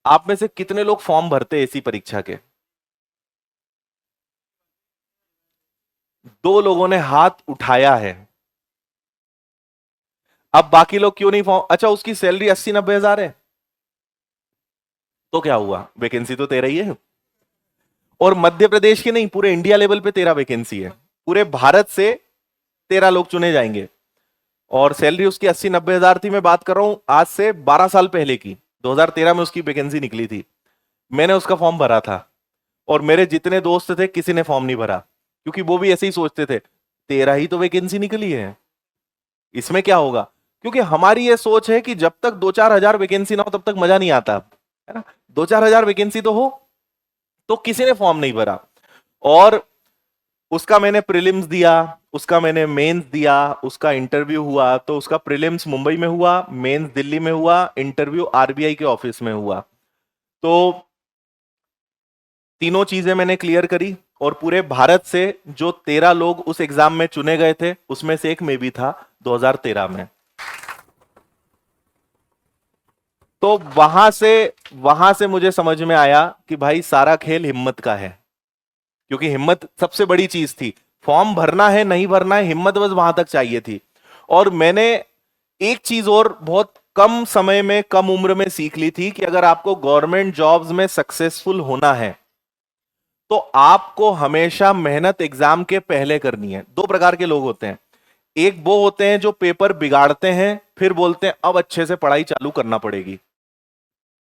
आप में से कितने लोग फॉर्म भरते ऐसी परीक्षा के? 2 लोगों ने हाथ उठाया है। अब बाकी लोग क्यों नहीं फॉर्म? अच्छा, उसकी सैलरी 80-90 हजार है, तो क्या हुआ, वैकेंसी तो 13 ही है। और मध्य प्रदेश की नहीं, पूरे इंडिया लेवल पे 13 वैकेंसी है, पूरे भारत से 13 लोग चुने जाएंगे, और सैलरी उसकी 80-90 हजार थी। मैं बात कर रहा हूं आज से 12 साल पहले की, 2013 में उसकी वैकेंसी निकली थी। मैंने उसका फॉर्म भरा था, और मेरे जितने दोस्त थे किसी ने फॉर्म नहीं भरा, क्योंकि वो भी ऐसे ही सोचते थे 13 ही तो वैकेंसी निकली है, इसमें क्या होगा। क्योंकि हमारी ये सोच है कि जब तक 2-4 हजार वैकेंसी ना हो तब तक मजा नहीं आता, है ना। 2-4 हजार वैकेंसी तो हो, तो किसी ने फॉर्म नहीं भरा। और उसका मैंने प्रीलिम्स दिया, उसका मैंने मेंस दिया, उसका इंटरव्यू हुआ। तो उसका प्रीलिम्स मुंबई में हुआ, मेंस दिल्ली में हुआ, इंटरव्यू आरबीआई के ऑफिस में हुआ। तो तीनों चीजें मैंने क्लियर करी, और पूरे भारत से जो 13 लोग उस एग्जाम में चुने गए थे, उसमें से एक मैं भी था 2013 में। तो वहां से मुझे समझ में आया कि भाई सारा खेल हिम्मत का है, क्योंकि हिम्मत सबसे बड़ी चीज थी। फॉर्म भरना है नहीं भरना है, हिम्मत बस वहां तक चाहिए थी। और मैंने एक चीज और बहुत कम समय में, कम उम्र में सीख ली थी कि अगर आपको गवर्नमेंट जॉब्स में सक्सेसफुल होना है तो आपको हमेशा मेहनत एग्जाम के पहले करनी है। 2 प्रकार के लोग होते हैं, एक वो होते हैं जो पेपर बिगाड़ते हैं, फिर बोलते हैं अब अच्छे से पढ़ाई चालू करना पड़ेगी।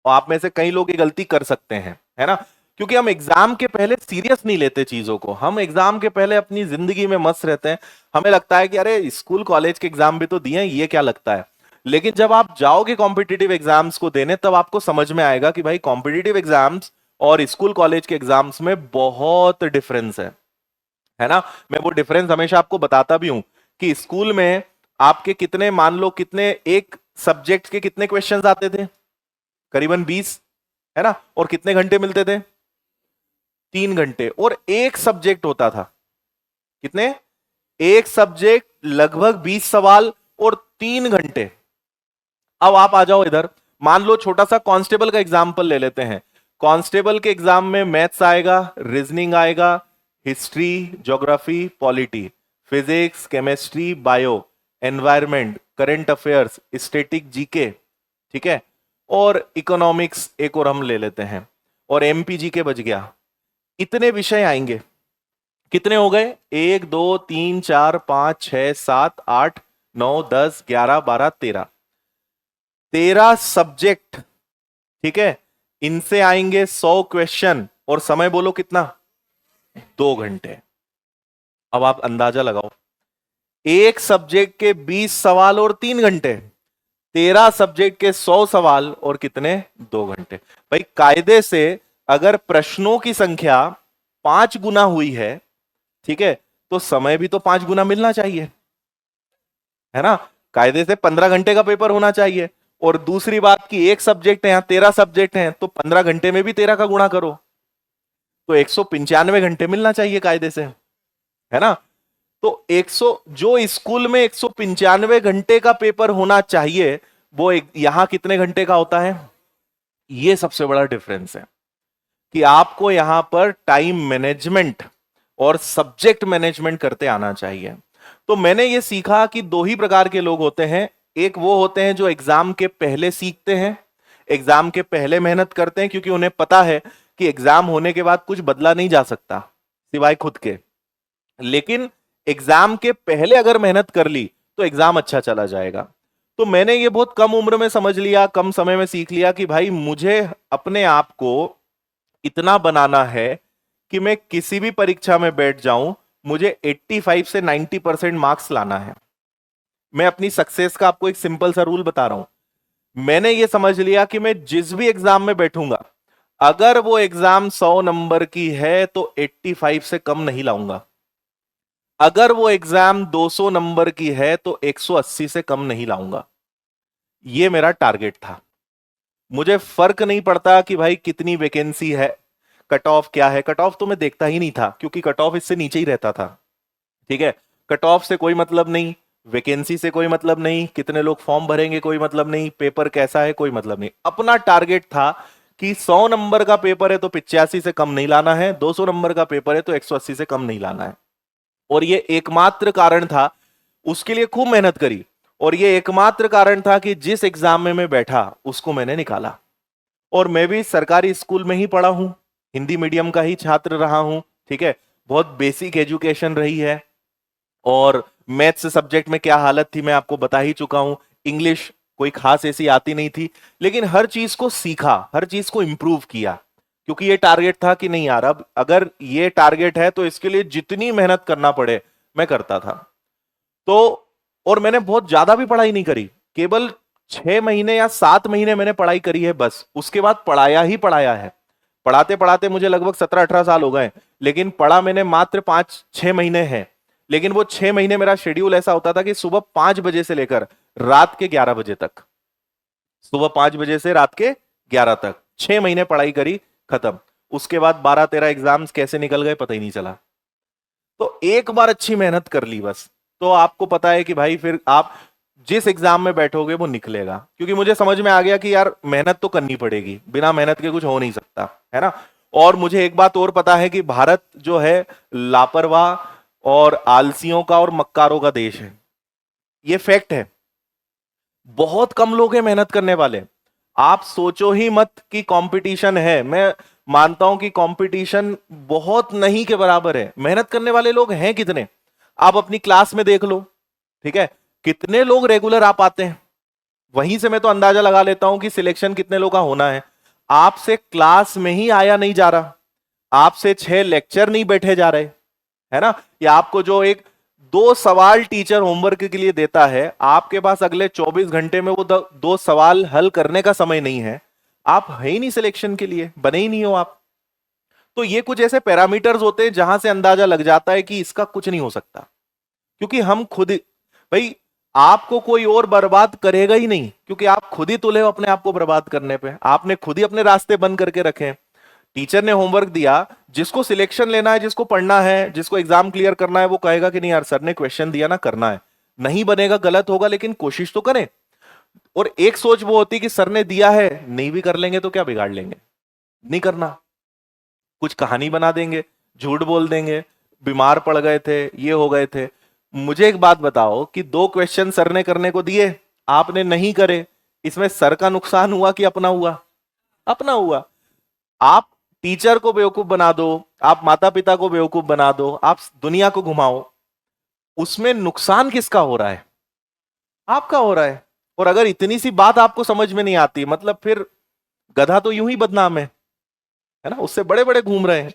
और आप में से कई लोग ये गलती कर सकते हैं, है ना, क्योंकि हम एग्जाम के पहले सीरियस नहीं लेते चीजों को। हम एग्जाम के पहले अपनी जिंदगी में मस्त रहते हैं, हमें लगता है कि अरे स्कूल कॉलेज के एग्जाम भी तो दिए हैं, ये क्या लगता है। लेकिन जब आप जाओगे कॉम्पिटिटिव एग्जाम्स को देने, तब आपको समझ में आएगा कि भाई कॉम्पिटिटिव एग्जाम्स और स्कूल कॉलेज के एग्जाम्स में बहुत डिफरेंस है ना। मैं वो डिफरेंस हमेशा आपको बताता भी हूं कि स्कूल में आपके कितने, मान लो कितने, एक सब्जेक्ट के कितने क्वेश्चंस आते थे? करीबन 20, है ना। और कितने घंटे मिलते थे? 3 घंटे, और एक सब्जेक्ट होता था, कितने? एक सब्जेक्ट, लगभग 20 सवाल और 3 घंटे। अब आप आ जाओ इधर, मान लो छोटा सा कांस्टेबल का एग्जाम्पल ले लेते हैं। कांस्टेबल के एग्जाम में मैथ्स आएगा, रीजनिंग आएगा, history, geography, polity, physics, chemistry, bio, environment, current affairs, static, GK, ठीक है, और इकोनॉमिक्स एक और हम ले लेते हैं, और एमपी जीके बच गया। इतने विषय आएंगे। कितने हो गए? 1 2 3 4 5 6 7 8 9 10 11 12 13। 13 सब्जेक्ट, ठीक है, इनसे आएंगे 100 क्वेश्चन, और समय बोलो कितना? 2 घंटे। अब आप अंदाजा लगाओ, एक सब्जेक्ट के 20 सवाल और 3 घंटे, 13 सब्जेक्ट के 100 सवाल और कितने? 2 घंटे। भाई कायदे से अगर प्रश्नों की संख्या 5 गुना हुई है, ठीक है, तो समय भी तो 5 गुना मिलना चाहिए, है ना? कायदे से 15 घंटे का पेपर होना चाहिए। और दूसरी बात कि एक सब्जेक्ट है, यहां 13 सब्जेक्ट हैं, तो 15 घंटे में भी 13 का गुणा करो, तो 195 घंटे मिलना चाहिए कायदे से, है ना? तो 100, जो स्कूल में 195 घंटे का पेपर होना चाहिए, वो यहां कितने घंटे का होता है? ये सबसे बड़ा डिफरेंस है कि आपको यहां पर टाइम मैनेजमेंट और सब्जेक्ट मैनेजमेंट करते आना चाहिए। तो मैंने ये सीखा कि दो ही प्रकार के लोग होते हैं। एक वो होते हैं जो एग्जाम के पहले सीखते हैं, एग्जाम के पहले मेहनत करते हैं, क्योंकि उन्हें पता है कि एग्जाम होने के बाद कुछ बदला नहीं जा सकता सिवाय खुद के। लेकिन एग्जाम के पहले अगर मेहनत कर ली तो एग्जाम अच्छा चला जाएगा। तो मैंने ये बहुत कम उम्र में समझ लिया, कम समय में सीख लिया कि भाई मुझे अपने आप को इतना बनाना है कि मैं किसी भी परीक्षा में बैठ जाऊं, मुझे 85 से 90% मार्क्स लाना है। मैं अपनी सक्सेस का आपको एक सिंपल सा रूल बता रहा हूं। मैंने ये समझ लिया कि मैं जिस भी एग्जाम में बैठूंगा, अगर वो एग्जाम 100 नंबर की है तो 85 से कम नहीं लाऊंगा। अगर वो एग्जाम 200 नंबर की है तो 180 से कम नहीं लाऊंगा। ये मेरा टारगेट था। मुझे फर्क नहीं पड़ता कि भाई कितनी वैकेंसी है, कट ऑफ क्या है। कट ऑफ तो मैं देखता ही नहीं था, क्योंकि कट ऑफ इससे नीचे ही रहता था, ठीक है। कट ऑफ से कोई मतलब नहीं, वैकेंसी से कोई मतलब नहीं, कितने लोग फॉर्म भरेंगे कोई मतलब नहीं, पेपर कैसा है कोई मतलब नहीं। अपना टारगेट था कि 100 नंबर का पेपर है तो 85 से कम नहीं लाना है, 200 नंबर का पेपर है तो 180 से कम नहीं लाना है। और ये एकमात्र कारण था, उसके लिए खूब मेहनत करी, और ये एकमात्र कारण था कि जिस एग्जाम में मैं बैठा उसको मैंने निकाला। और मैं भी सरकारी स्कूल में ही पढ़ा हूं, हिंदी मीडियम का ही छात्र रहा हूं, ठीक है। बहुत बेसिक एजुकेशन रही है, और मैथ्स सब्जेक्ट में क्या हालत थी मैं आपको बता ही चुका हूं। इंग्लिश कोई खास ऐसी आती नहीं थी, लेकिन हर चीज को सीखा, हर चीज को इंप्रूव किया, क्योंकि ये टारगेट था कि नहीं यार, अब अगर ये टारगेट है तो इसके लिए जितनी मेहनत करना पड़े मैं करता था। तो और मैंने बहुत ज्यादा भी पढ़ाई नहीं करी, केवल 6 महीने या 7 महीने मैंने पढ़ाई करी है बस, उसके बाद पढ़ाया ही पढ़ाया है। पढ़ाते पढ़ाते मुझे लगभग 17-18 साल हो गए, लेकिन पढ़ा मैंने मात्र 5-6 महीने हैं। लेकिन वो 6 महीने मेरा शेड्यूल ऐसा होता था कि सुबह 5 बजे से लेकर रात के 11 बजे तक, सुबह 5 बजे से रात के 11 तक 6 महीने पढ़ाई करी, खत्म। उसके बाद 12-13 एग्जाम्स कैसे निकल गए पता ही नहीं चला। तो एक बार अच्छी मेहनत कर ली बस, तो आपको पता है कि भाई फिर आप जिस एग्जाम में बैठोगे वो निकलेगा। क्योंकि मुझे समझ में आ गया कि यार मेहनत तो करनी पड़ेगी, बिना मेहनत के कुछ हो नहीं सकता, है ना। और मुझे एक बात और पता है कि भारत जो है लापरवाह और आलसियों का और मक्कारों का देश है, ये फैक्ट है। बहुत कम लोग हैं मेहनत करने वाले। आप सोचो ही मत कि कंपटीशन है, मैं मानता हूं कि कंपटीशन बहुत नहीं के बराबर है। मेहनत करने वाले लोग हैं कितने, आप अपनी क्लास में देख लो, ठीक है, कितने लोग रेगुलर आ पाते हैं। वहीं से मैं तो अंदाजा लगा लेता हूं कि सिलेक्शन कितने लोग का होना है। आपसे क्लास में ही आया नहीं जा रहा, आपसे 6 लेक्चर नहीं बैठे जा रहे, है ना। या आपको जो एक 2 सवाल टीचर होमवर्क के लिए देता है, आपके पास अगले 24 घंटे में वो 2 सवाल हल करने का समय नहीं है। आप है ही नहीं सिलेक्शन के लिए, बने ही नहीं हो आप। तो ये कुछ ऐसे पैरामीटर्स होते हैं जहां से अंदाजा लग जाता है कि इसका कुछ नहीं हो सकता, क्योंकि हम खुद भाई, आपको कोई और बर्बाद करेगा ही नहीं, क्योंकि आप खुद ही तुले हो अपने आप को बर्बाद करने पे। आपने खुद ही अपने रास्ते बंद करके रखे हैं। टीचर ने होमवर्क दिया, जिसको सिलेक्शन लेना है, जिसको पढ़ना है, जिसको एग्जाम क्लियर करना है, वो कहेगा कि नहीं यार सर ने क्वेश्चन दिया ना, करना है। नहीं बनेगा, गलत होगा, लेकिन कोशिश तो करें। और एक सोच वो होती कि सर ने दिया है, नहीं भी कर लेंगे तो क्या बिगाड़ लेंगे, नहीं करना, कुछ कहानी बना देंगे, झूठ बोल देंगे, बीमार पड़ गए थे, ये हो गए थे। मुझे एक बात बताओ कि 2 क्वेश्चन सर ने करने को दिए, आपने नहीं करे, इसमें सर का नुकसान हुआ कि अपना हुआ? अपना हुआ। आप टीचर को बेवकूफ बना दो, आप माता पिता को बेवकूफ बना दो, आप दुनिया को घुमाओ, उसमें नुकसान किसका हो रहा है? आपका हो रहा है। और अगर इतनी सी बात आपको समझ में नहीं आती, मतलब फिर गधा तो यूं ही बदनाम है ना, उससे बड़े बड़े घूम रहे हैं।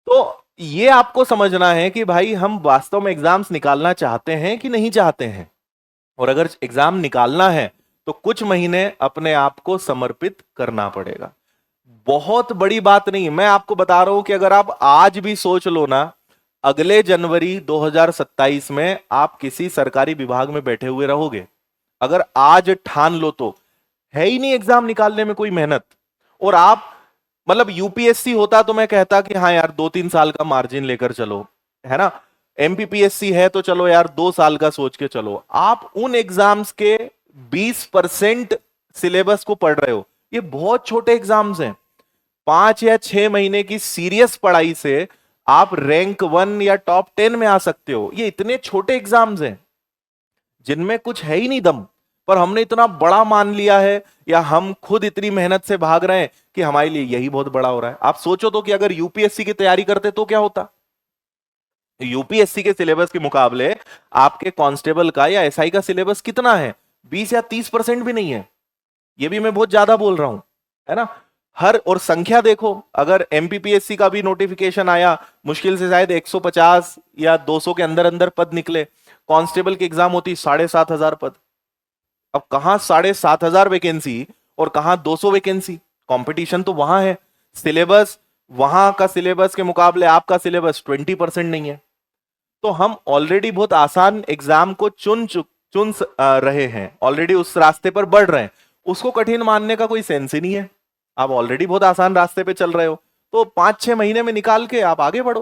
तो ये आपको समझना है कि भाई हम वास्तव में एग्जाम्स निकालना चाहते हैं कि नहीं चाहते हैं। और अगर एग्जाम निकालना है तो कुछ महीने अपने आप को समर्पित करना पड़ेगा। बहुत बड़ी बात नहीं, मैं आपको बता रहा हूं कि अगर आप आज भी सोच लो ना, अगले जनवरी 2027 में आप किसी सरकारी विभाग में बैठे हुए रहोगे। अगर आज ठान लो तो है ही नहीं एग्जाम निकालने में कोई मेहनत। और आप मतलब यूपीएससी होता तो मैं कहता कि हाँ यार 2-3 साल का मार्जिन लेकर चलो, है ना। एमपीपीएससी है तो चलो यार 2 साल का सोच के चलो। आप उन एग्जाम्स के 20% सिलेबस को पढ़ रहे हो, ये बहुत छोटे एग्जाम्स हैं। 5 या 6 महीने की सीरियस पढ़ाई से आप रैंक 1 या टॉप 10 में आ सकते हो। ये इतने छोटे एग्जाम्स हैं जिनमें कुछ है ही नहीं दम, पर हमने इतना बड़ा मान लिया है, या हम खुद इतनी मेहनत से भाग रहे हैं कि हमारे लिए यही बहुत बड़ा हो रहा है। आप सोचो तो कि अगर यूपीएससी की तैयारी करते तो क्या होता। यूपीएससी के सिलेबस के मुकाबले आपके कांस्टेबल का या एसआई का सिलेबस कितना है? 20 या 30% भी नहीं है। ये भी मैं बहुत ज्यादा बोल रहा हूं, है ना। हर और संख्या देखो, अगर एमपीपीएससी का भी नोटिफिकेशन आया, मुश्किल से शायद 150 या 200 के अंदर अंदर पद निकले। कांस्टेबल की एग्जाम होती 7,500 पद। अब कहां 7,500 वैकेंसी और कहां 200 वैकेंसी? कंपटीशन तो वहां है। सिलेबस, वहां का सिलेबस के मुकाबले आपका सिलेबस 20% नहीं है। तो हम ऑलरेडी बहुत आसान एग्जाम को चुन रहे हैं, ऑलरेडी उस रास्ते पर बढ़ रहे हैं। उसको कठिन मानने का कोई सेंस ही नहीं है। आप ऑलरेडी बहुत आसान रास्ते पे चल रहे हो, तो 5-6 महीने में निकाल के आप आगे बढ़ो।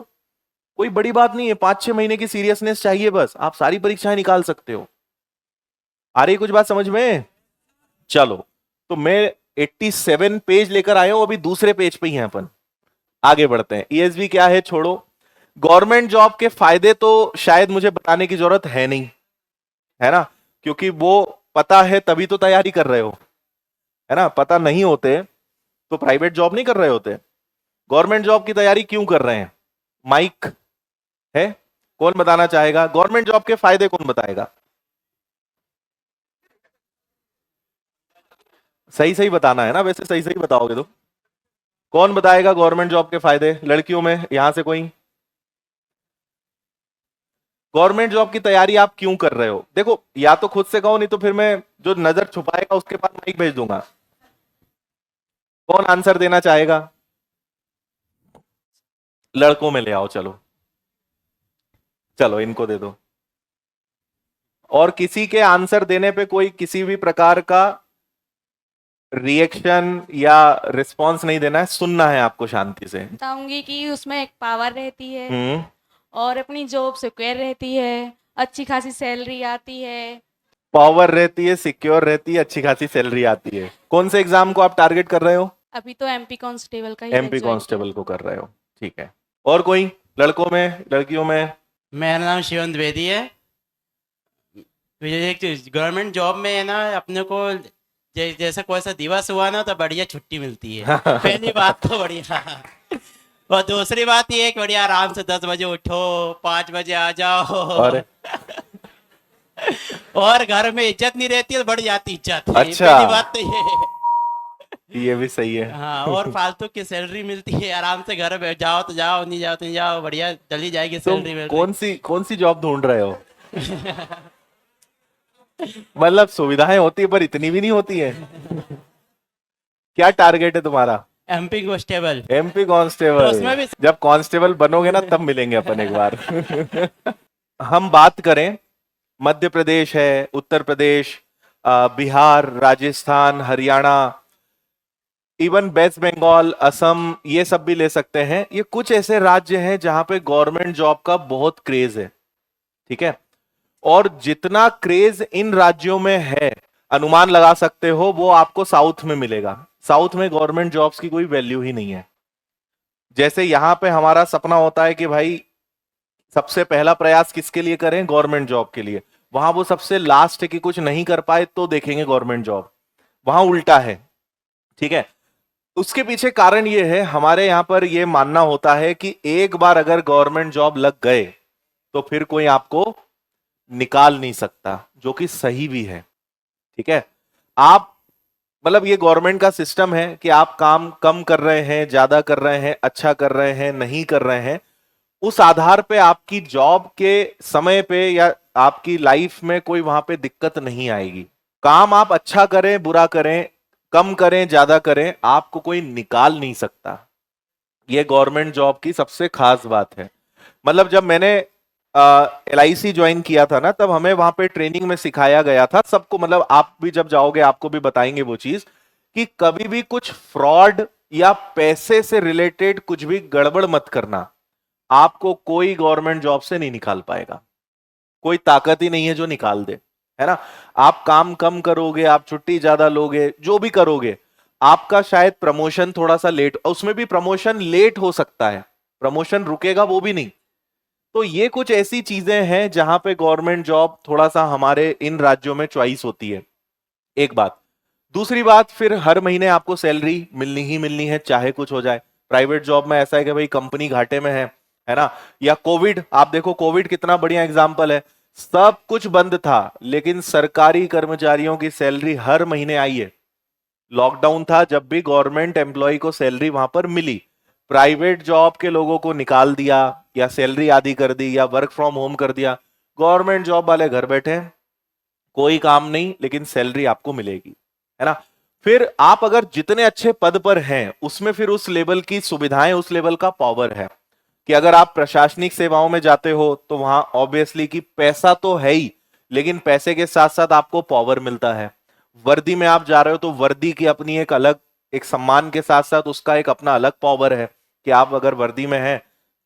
कोई बड़ी बात नहीं है, 5-6 महीने की सीरियसनेस चाहिए, बस आप सारी परीक्षाएं निकाल सकते हो। आ रही कुछ बात समझ में? चलो, तो मैं 87 पेज लेकर आया हूं, अभी दूसरे पेज पे ही हैं अपन। आगे बढ़ते हैं। ईएसबी क्या है छोड़ो। गवर्नमेंट जॉब के फायदे तो शायद मुझे बताने की जरूरत है नहीं, है ना, क्योंकि वो पता है तभी तो तैयारी कर रहे हो, है ना। पता नहीं होते तो प्राइवेट जॉब नहीं कर रहे होते। गवर्नमेंट जॉब की तैयारी क्यों कर रहे हैं? माइक है, कौन बताना चाहेगा? गवर्नमेंट जॉब के फायदे कौन बताएगा? सही सही बताना है ना, वैसे सही सही बताओगे तो। कौन बताएगा गवर्नमेंट जॉब के फायदे लड़कियों में, यहां से कोई? गवर्नमेंट जॉब की तैयारी आप क्यों कर रहे हो? देखो, या तो खुद से कहो, नहीं तो फिर मैं जो नजर छुपाएगा उसके पास माइक भेज दूंगा। कौन आंसर देना चाहेगा? लड़कों में ले आओ, चलो चलो इनको दे दो। और किसी के आंसर देने पे कोई किसी भी प्रकार का रिएक्शन या रिस्पांस नहीं देना है, सुनना है आपको शांति से। बताऊंगी कि उसमें एक पावर रहती है हम्म। और अपनी जॉब सिक्योर रहती है, अच्छी खासी सैलरी आती है। पावर रहती है, सिक्योर रहती है, अच्छी खासी सैलरी आती है। कौन से एग्जाम को आप टारगेट कर रहे हो? अभी तो एमपी कांस्टेबल का ही एमपी ज्वाइन कांस्टेबल को कर रहे हो, ठीक है। और कोई लड़कों में, लड़कियों में? मेरा नाम शिवन द्विवेदी है। गवर्नमेंट जॉब में है ना, अपने को जैसा कोई सा दिवस हुआ ना तो बढ़िया छुट्टी मिलती है। पहली बात तो बढ़िया। और दूसरी बात ये है कि बढ़िया आराम से 10 बजे उठो, 5 बजे आ जाओ। और घर में इज्जत नहीं रहती है, बढ़ जाती इज्जत। अच्छा। पहली बात तो ये भी सही है। हाँ, और फालतू की सैलरी मिलती है, आराम से घर में जाओ तो जाओ, नहीं जाओ तो नहीं जाओ, बढ़िया चली जाएगी तुम सैलरी। कौन सी जॉब ढूंढ रहे हो? मतलब सुविधाएं होती है पर इतनी भी नहीं होती है। क्या टारगेट है तुम्हारा? MP constable. एमपी तो कांस्टेबल। उसमें भी जब कांस्टेबल बनोगे ना तब मिलेंगे अपन एक बार। हम बात करें, मध्य प्रदेश है, उत्तर प्रदेश, बिहार, राजस्थान, हरियाणा, इवन वेस्ट बंगाल, असम, ये सब भी ले सकते हैं। ये कुछ ऐसे राज्य हैं जहां पे गवर्नमेंट जॉब का बहुत क्रेज है, ठीक है। और जितना क्रेज इन राज्यों में है, अनुमान लगा सकते हो वो आपको साउथ में मिलेगा। साउथ में गवर्नमेंट जॉब्स की कोई वैल्यू ही नहीं है। जैसे यहां पे हमारा सपना होता है कि भाई सबसे पहला प्रयास किसके लिए करें, गवर्नमेंट जॉब के लिए। वहां वो सबसे लास्ट है कि कुछ नहीं कर पाए तो देखेंगे गवर्नमेंट जॉब। वहां उल्टा है, ठीक है। उसके पीछे कारण ये है, हमारे यहां पर यह मानना होता है कि एक बार अगर गवर्नमेंट जॉब लग गए तो फिर कोई आपको निकाल नहीं सकता, जो कि सही भी है, ठीक है। आप मतलब ये गवर्नमेंट का सिस्टम है कि आप काम कम कर रहे हैं, ज्यादा कर रहे हैं, अच्छा कर रहे हैं, नहीं कर रहे हैं, उस आधार पे आपकी जॉब के समय पे या आपकी लाइफ में कोई वहां पे दिक्कत नहीं आएगी। काम आप अच्छा करें, बुरा करें, कम करें, ज्यादा करें, आपको कोई निकाल नहीं सकता। यह गवर्नमेंट जॉब की सबसे खास बात है। मतलब जब मैंने LIC ज्वाइन किया था ना, तब हमें वहां पे ट्रेनिंग में सिखाया गया था सबको, मतलब आप भी जब जाओगे आपको भी बताएंगे वो चीज, कि कभी भी कुछ फ्रॉड या पैसे से रिलेटेड कुछ भी गड़बड़ मत करना। आपको कोई गवर्नमेंट जॉब से नहीं निकाल पाएगा, कोई ताकत ही नहीं है जो निकाल दे, है ना। आप काम कम करोगे, आप छुट्टी ज्यादा लोगे, जो भी करोगे, आपका शायद प्रमोशन थोड़ा सा लेट, उसमें भी प्रमोशन लेट हो सकता है, प्रमोशन रुकेगा वो भी नहीं। तो ये कुछ ऐसी चीजें हैं जहां पे गवर्नमेंट जॉब थोड़ा सा हमारे इन राज्यों में चॉइस होती है, एक बात। दूसरी बात, फिर हर महीने आपको सैलरी मिलनी ही मिलनी है, चाहे कुछ हो जाए। प्राइवेट जॉब में ऐसा है कि भाई कंपनी घाटे में है ना। या कोविड, आप देखो कोविड कितना बढ़िया एग्जांपल है। सब कुछ बंद था लेकिन सरकारी कर्मचारियों की सैलरी हर महीने आई है। लॉकडाउन था जब भी गवर्नमेंट एम्प्लॉय को सैलरी वहां पर मिली। प्राइवेट जॉब के लोगों को निकाल दिया या सैलरी आधी कर दी या वर्क फ्रॉम होम कर दिया। गवर्नमेंट जॉब वाले घर बैठे हैं, कोई काम नहीं, लेकिन सैलरी आपको मिलेगी, है ना। फिर आप अगर जितने अच्छे पद पर हैं उसमें फिर उस लेवल की सुविधाएं, उस लेवल का पावर है कि अगर आप प्रशासनिक सेवाओं में जाते हो तो वहां ऑब्वियसली कि पैसा तो है ही, लेकिन पैसे के साथ साथ आपको पावर मिलता है। वर्दी में आप जा रहे हो तो वर्दी की अपनी एक अलग, एक सम्मान के साथ साथ उसका एक अपना अलग पावर है कि आप अगर वर्दी में हैं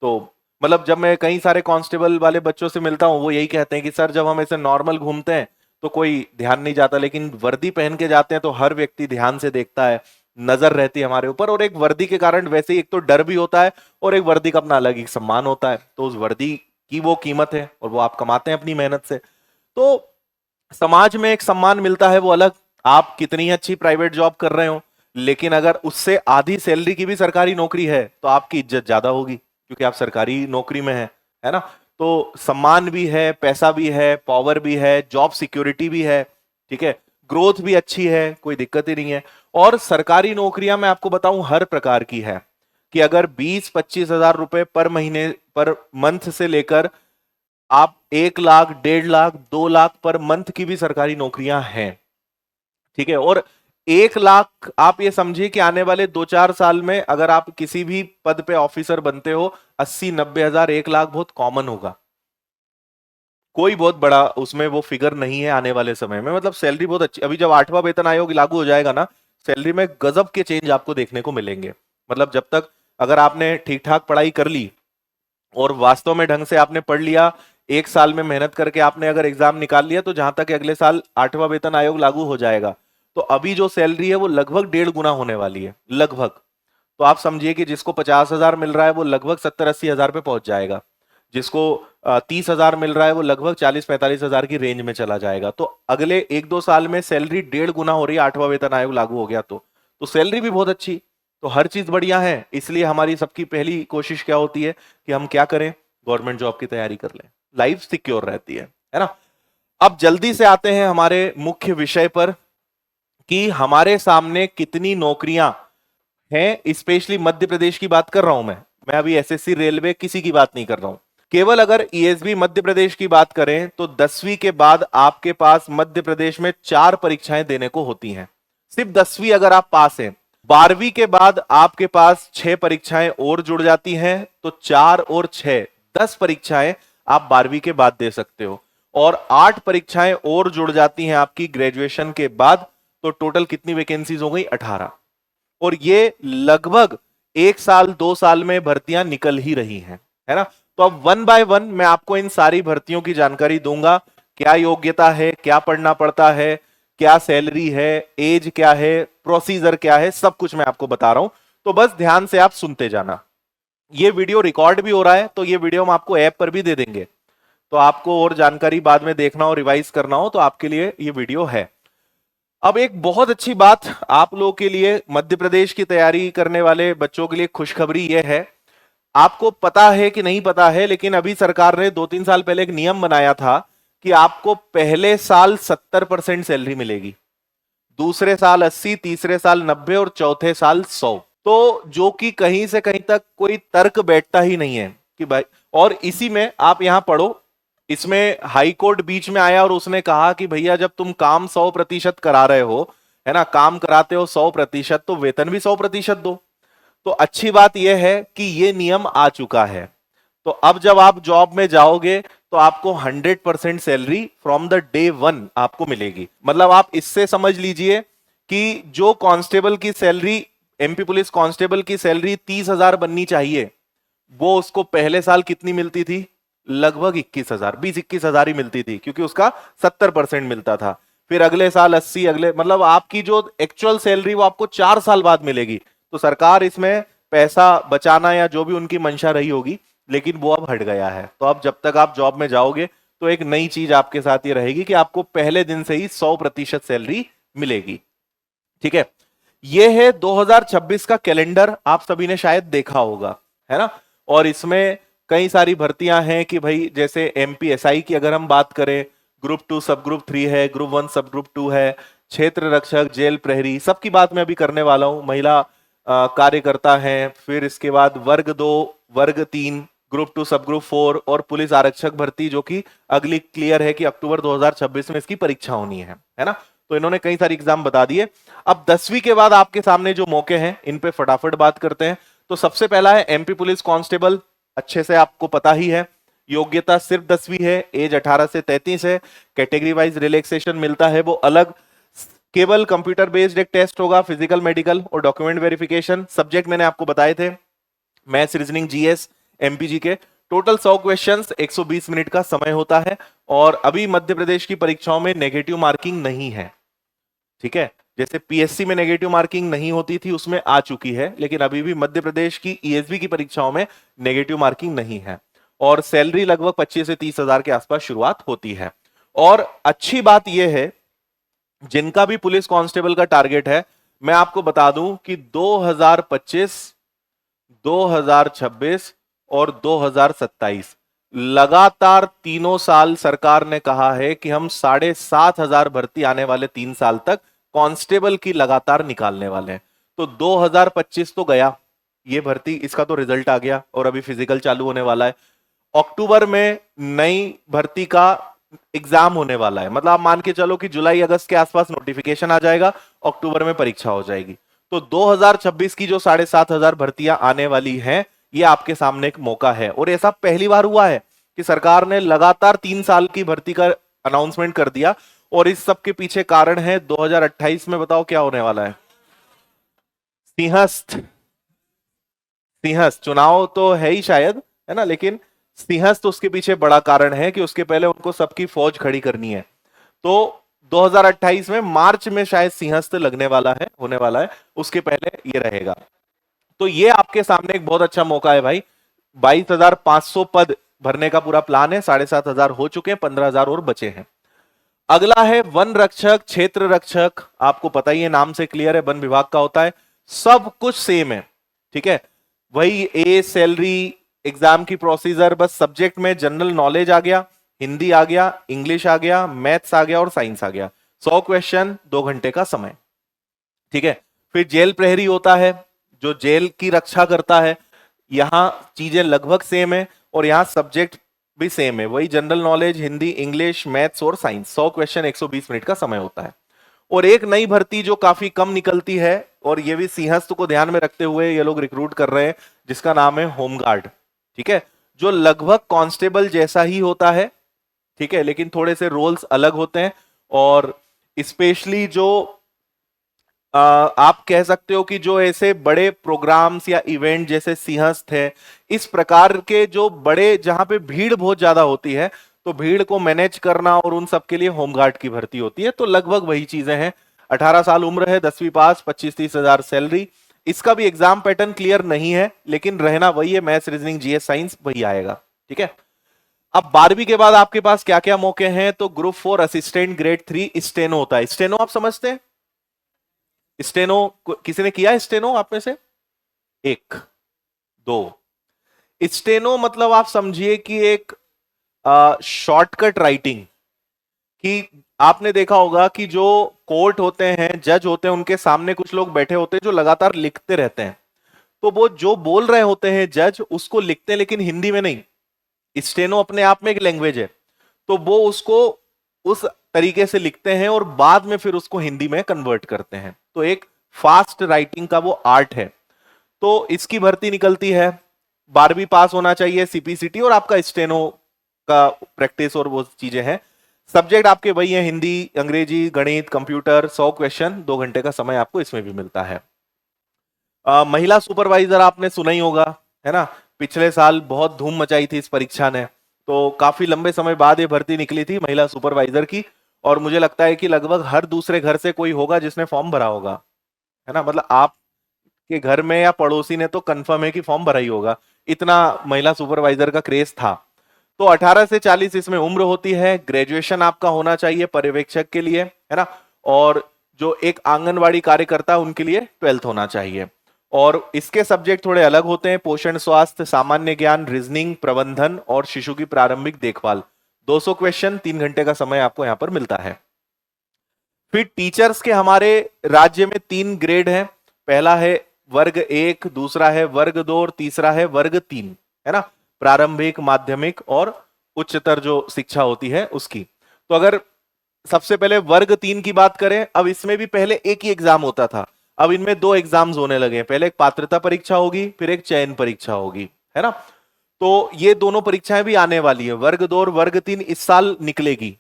तो, मतलब जब मैं कई सारे कांस्टेबल वाले बच्चों से मिलता हूं वो यही कहते हैं कि सर जब हम ऐसे नॉर्मल घूमते हैं तो कोई ध्यान नहीं जाता, लेकिन वर्दी पहन के जाते हैं तो हर व्यक्ति ध्यान से देखता है, नजर रहती है हमारे ऊपर। और एक वर्दी के कारण वैसे ही एक तो डर भी होता है और एक वर्दी का अपना अलग ही सम्मान होता है। तो उस वर्दी की वो कीमत है और वो आप कमाते हैं अपनी मेहनत से, तो समाज में एक सम्मान मिलता है वो अलग। आप कितनी अच्छी प्राइवेट जॉब कर रहे हो, लेकिन अगर उससे आधी सैलरी की भी सरकारी नौकरी है तो आपकी इज्जत ज्यादा होगी क्योंकि आप सरकारी नौकरी में है ना। तो सम्मान भी है, पैसा भी है, पावर भी है, जॉब सिक्योरिटी भी है, ठीक है, ग्रोथ भी अच्छी है, कोई दिक्कत ही नहीं है। और सरकारी नौकरियां मैं आपको बताऊं हर प्रकार की है कि अगर 20-25 हजार रुपए पर महीने पर मंथ से लेकर आप 1 लाख, 1.5 लाख, 2 लाख पर मंथ की भी सरकारी नौकरियां हैं, ठीक है। और 1 लाख आप ये समझिए कि आने वाले 2-4 साल में अगर आप किसी भी पद पे ऑफिसर बनते हो, 80-90 हजार, 1 लाख बहुत कॉमन होगा। कोई बहुत बड़ा उसमें वो फिगर नहीं है आने वाले समय में। मतलब सैलरी बहुत अच्छी, अभी जब 8वां वेतन आयोग लागू हो जाएगा ना, सैलरी में गजब के चेंज आपको देखने को मिलेंगे। मतलब जब तक अगर आपने ठीक ठाक पढ़ाई कर ली और वास्तव में ढंग से आपने पढ़ लिया, 1 साल में मेहनत करके आपने अगर एग्जाम निकाल लिया, तो जहां तक अगले साल 8वां वेतन आयोग लागू हो जाएगा तो अभी जो सैलरी है वो लगभग 1.5 गुना होने वाली है, लगभग। तो आप समझिए कि जिसको 50 हजार मिल रहा है वो लगभग 70-80 हजार पे पहुंच जाएगा, जिसको 30 हजार मिल रहा है वो लगभग 40-45 हजार की रेंज में चला जाएगा। तो अगले 1-2 साल में सैलरी 1.5 गुना हो रही है, 8वां वेतन आयोग लागू हो गया तो सैलरी भी बहुत अच्छी, तो हर चीज बढ़िया है। इसलिए हमारी सबकी पहली कोशिश क्या होती है कि हम क्या करें, गवर्नमेंट जॉब की तैयारी कर लें, लाइफ सिक्योर रहती है ना। अब जल्दी से आते हैं हमारे मुख्य विषय पर कि हमारे सामने कितनी नौकरियां हैं। स्पेशली मध्य प्रदेश की बात कर रहा हूं मैं अभी SSC, रेलवे, किसी की बात नहीं कर रहा हूं। केवल अगर ESB मध्य प्रदेश की बात करें तो 10वीं के बाद आपके पास मध्य प्रदेश में 4 परीक्षाएं देने को होती हैं, सिर्फ 10वीं अगर आप पास हैं। 12वीं के बाद आपके पास 6 परीक्षाएं और जुड़ जाती हैं, तो 4 और 6 10 परीक्षाएं आप 12वीं के बाद दे सकते हो, और 8 परीक्षाएं और जुड़ जाती हैं आपकी ग्रेजुएशन के बाद, तो टोटल कितनी वैकेंसीज हो गई, 18। और ये लगभग 1 साल 2 साल में भर्तियां निकल ही रही हैं, है ना। तो अब 1 बाय 1 मैं आपको इन सारी भर्तियों की जानकारी दूंगा, क्या योग्यता है, क्या पढ़ना पड़ता है, क्या सैलरी है, एज क्या है, प्रोसीजर क्या है, सब कुछ मैं आपको बता रहा हूं। तो बस ध्यान से आप सुनते जाना। ये वीडियो रिकॉर्ड भी हो रहा है, तो ये वीडियो हम आपको ऐप पर भी दे देंगे, तो आपको और जानकारी बाद में देखना हो, रिवाइज करना हो, तो आपके लिए ये वीडियो है। अब एक बहुत अच्छी बात आप लोगों के लिए, मध्य प्रदेश की तैयारी करने वाले बच्चों के लिए खुशखबरी यह है, आपको पता है कि नहीं पता है, लेकिन अभी सरकार ने 2-3 साल पहले एक नियम बनाया था कि आपको पहले साल 70% सैलरी मिलेगी, दूसरे साल 80, तीसरे साल 90 और चौथे साल 100। तो जो कि कहीं से कहीं तक कोई तर्क बैठता ही नहीं है कि भाई, और इसी में आप यहां पढ़ो, इसमें हाई कोर्ट बीच में आया और उसने कहा कि भैया जब तुम काम 100% करा रहे हो, है ना, काम कराते हो 100%, तो वेतन भी 100% दो। तो अच्छी बात यह है कि यह नियम आ चुका है, तो अब जब आप जॉब में जाओगे तो आपको 100% सैलरी फ्रॉम द डे 1 आपको मिलेगी। मतलब आप इससे समझ लीजिए कि जो कांस्टेबल की सैलरी, एमपी पुलिस कांस्टेबल की सैलरी 30,000 बननी चाहिए, वो उसको पहले साल कितनी मिलती थी, लगभग 21,000, 20-21,000 ही मिलती थी, क्योंकि उसका 70% मिलता था। फिर अगले साल 80, अगले, मतलब आपकी जो एक्चुअल सैलरी वो आपको 4 साल बाद मिलेगी। तो सरकार इसमें पैसा बचाना या जो भी उनकी मंशा रही होगी, लेकिन वो अब हट गया है। तो अब जब तक आप जॉब में जाओगे तो एक नई चीज आपके साथ ये रहेगी कि आपको पहले दिन से ही 100% सैलरी मिलेगी। ठीक है, ये है 2026 का कैलेंडर, आप सभी ने शायद देखा होगा, है ना। और इसमें कई सारी भर्तियां हैं कि भाई जैसे एमपीएसआई की अगर हम बात करें, ग्रुप 2 सब ग्रुप 3 है, ग्रुप 1 सब ग्रुप 2 है, क्षेत्र रक्षक, जेल प्रहरी, सबकी बात मैं अभी करने वाला हूं। महिला कार्यकर्ता हैं, फिर इसके बाद वर्ग 2, वर्ग 3, ग्रुप 2 सब ग्रुप 4 और पुलिस आरक्षक भर्ती, जो कि अगली क्लियर है कि अक्टूबर 2026 में इसकी परीक्षा होनी है ना। तो इन्होंने कई सारे एग्जाम बता दिए। अब 10वीं के बाद आपके सामने जो मौके हैं, इन पे फटाफट बात करते हैं। तो सबसे पहला है एमपी पुलिस कांस्टेबल, अच्छे से आपको पता ही है, योग्यता सिर्फ 10वीं है, एज 18 से 33 है, कैटेगरी वाइज रिलैक्सेशन मिलता है वो अलग, केवल कंप्यूटर बेस्ड एक टेस्ट होगा, फिजिकल, मेडिकल और डॉक्यूमेंट वेरिफिकेशन। सब्जेक्ट मैंने आपको बताए थे, मैथ्स, रीजनिंग, जीएस, एमपीजी के। टोटल 100 क्वेश्चंस, 120 मिनट का समय होता है। और अभी मध्य प्रदेश की परीक्षाओं में नेगेटिव मार्किंग नहीं है, ठीक है। जैसे पीएससी में नेगेटिव मार्किंग नहीं होती थी, उसमें आ चुकी है, लेकिन अभी भी मध्य प्रदेश की ईएसबी की परीक्षाओं में नेगेटिव मार्किंग नहीं है। और सैलरी लगभग 25 से 30 हजार के आसपास शुरुआत होती है। और अच्छी बात यह है, जिनका भी पुलिस कांस्टेबल का टारगेट है, मैं आपको बता दूं कि 2025, 2026 और 2027 लगातार तीनों साल सरकार ने कहा है कि हम 7,500 भर्ती आने वाले 3 साल तक कांस्टेबल की लगातार निकालने वाले हैं। तो 2025 तो गया, ये भर्ती, इसका तो रिजल्ट आ गया और अभी फिजिकल चालू होने वाला है। अक्टूबर में नई भर्ती का एग्जाम होने वाला है, मतलब आप मान के चलो कि जुलाई अगस्त के आसपास नोटिफिकेशन आ जाएगा, अक्टूबर में परीक्षा हो जाएगी। तो 2026 की जो 7,500 भर्तियां आने वाली हैं, ये आपके सामने एक मौका है। और ऐसा पहली बार हुआ है कि सरकार ने लगातार 3 साल की भर्ती का अनाउंसमेंट कर दिया। और इस सब के पीछे कारण है 2028 में, बताओ क्या होने वाला है, सिंहस्थ। सिंहस्थ चुनाव तो है ही शायद, है ना, लेकिन सिंहस्थ उसके पीछे बड़ा कारण है कि उसके पहले उनको सबकी फौज खड़ी करनी है। तो 2028 में मार्च में शायद सिंहस्थ लगने वाला है, होने वाला है, उसके पहले ये रहेगा। तो ये आपके सामने एक बहुत अच्छा मौका है भाई। 22,500 पद भरने का पूरा प्लान है, 7,500 हो चुके हैं, 15,000 और बचे हैं। अगला है वन रक्षक, क्षेत्र रक्षक, आपको पता ही है, नाम से क्लियर है, वन विभाग का होता है, सब कुछ सेम है, ठीक है। वही एज, सैलरी, एग्जाम की प्रोसीजर, बस सब्जेक्ट में जनरल नॉलेज आ गया, हिंदी आ गया, इंग्लिश आ गया, मैथ्स आ गया और साइंस आ गया। 100 क्वेश्चन, 2 घंटे का समय, ठीक है। फिर जेल प्रहरी होता है, जो जेल की रक्षा करता है। यहां चीजें लगभग सेम है और यहां सब्जेक्ट भी सेम है, वही general knowledge, Hindi, English, maths और साइंस। 100 क्वेश्चन, 120 मिनट का समय होता है। और एक नई भर्ती जो काफी कम निकलती है, और ये भी सिंहस्थ को ध्यान में रखते हुए ये लोग रिक्रूट कर रहे हैं, जिसका नाम है होमगार्ड, ठीक है, जो लगभग कांस्टेबल जैसा ही होता है, ठीक है, लेकिन थोड़े से रोल्स अलग होते हैं। और स्पेशली जो आप कह सकते हो कि जो ऐसे बड़े प्रोग्राम्स या इवेंट जैसे सिंहस्थ है, इस प्रकार के जो बड़े जहां पे भीड़ बहुत ज्यादा होती है, तो भीड़ को मैनेज करना और उन सब के लिए होमगार्ड की भर्ती होती है। तो लगभग वही चीजें हैं। 18 साल उम्र है, 10वीं पास, 25-30 हजार सैलरी। इसका भी एग्जाम पैटर्न क्लियर नहीं है, लेकिन रहना वही है, मैथ्स, रीजनिंग, जीएस, साइंस वही आएगा। ठीक है। अब 12वीं के बाद आपके पास क्या क्या मौके हैं? तो ग्रुप 4 असिस्टेंट, ग्रेड 3 स्टेनो होता है। स्टेनो आप समझते हैं? स्टेनो किसी ने किया स्टेनो आप में से? एक, दो। स्टेनो मतलब आप समझिए कि एक शॉर्टकट राइटिंग। कि आपने देखा होगा कि जो कोर्ट होते हैं, जज होते हैं, उनके सामने कुछ लोग बैठे होते हैं जो लगातार लिखते रहते हैं। तो वो जो बोल रहे होते हैं जज, उसको लिखते हैं, लेकिन हिंदी में नहीं। स्टेनो अपने आप में एक लैंग्वेज है, तो वो उसको उस तरीके से लिखते हैं और बाद में फिर उसको हिंदी में कन्वर्ट करते हैं। तो एक फास्ट राइटिंग का वो आर्ट है। तो इसकी भर्ती निकलती है। 12वीं पास होना चाहिए, सीपीसीटी, और आपका स्टेनो का प्रैक्टिस और वो चीजें हैं। सब्जेक्ट आपके वही है, हिंदी, अंग्रेजी, गणित, कंप्यूटर। 100 क्वेश्चन, 2 घंटे का समय आपको इसमें भी मिलता है। महिला सुपरवाइजर आपने सुना ही होगा, है ना? पिछले साल बहुत धूम मचाई थी इस परीक्षा ने। तो काफी लंबे समय बाद ये भर्ती निकली थी महिला सुपरवाइजर की, और मुझे लगता है कि लगभग हर दूसरे घर से कोई होगा जिसने फॉर्म भरा होगा, है ना? मतलब आपके घर में या पड़ोसी ने तो कंफर्म है कि फॉर्म भरा ही होगा, इतना महिला सुपरवाइजर का क्रेज था। तो 18 से 40 इसमें उम्र होती है। ग्रेजुएशन आपका होना चाहिए पर्यवेक्षक के लिए, है ना? और जो एक आंगनवाड़ी कार्यकर्ता, उनके लिए 12th होना चाहिए। और इसके सब्जेक्ट थोड़े अलग होते हैं: पोषण, स्वास्थ्य, सामान्य ज्ञान, रीजनिंग, प्रबंधन और शिशु की प्रारंभिक देखभाल। 200 क्वेश्चन, 3 घंटे का समय आपको यहां पर मिलता है। फिर टीचर्स के हमारे राज्य में 3 ग्रेड हैं। पहला है वर्ग 1, दूसरा है वर्ग 2 और तीसरा है वर्ग 3, है ना? प्रारंभिक, माध्यमिक और उच्चतर जो शिक्षा होती है उसकी। तो अगर सबसे पहले वर्ग 3 की बात करें, अब इसमें भी पहले एक ही एग्जाम होता था, अब इनमें 2 एग्जाम्स होने लगे हैं। पहले एक पात्रता परीक्षा होगी, फिर एक चयन परीक्षा होगी, है ना? तो ये दोनों परीक्षाएं भी आने वाली है। वर्ग 2 और वर्ग 3 इस साल निकलेगी,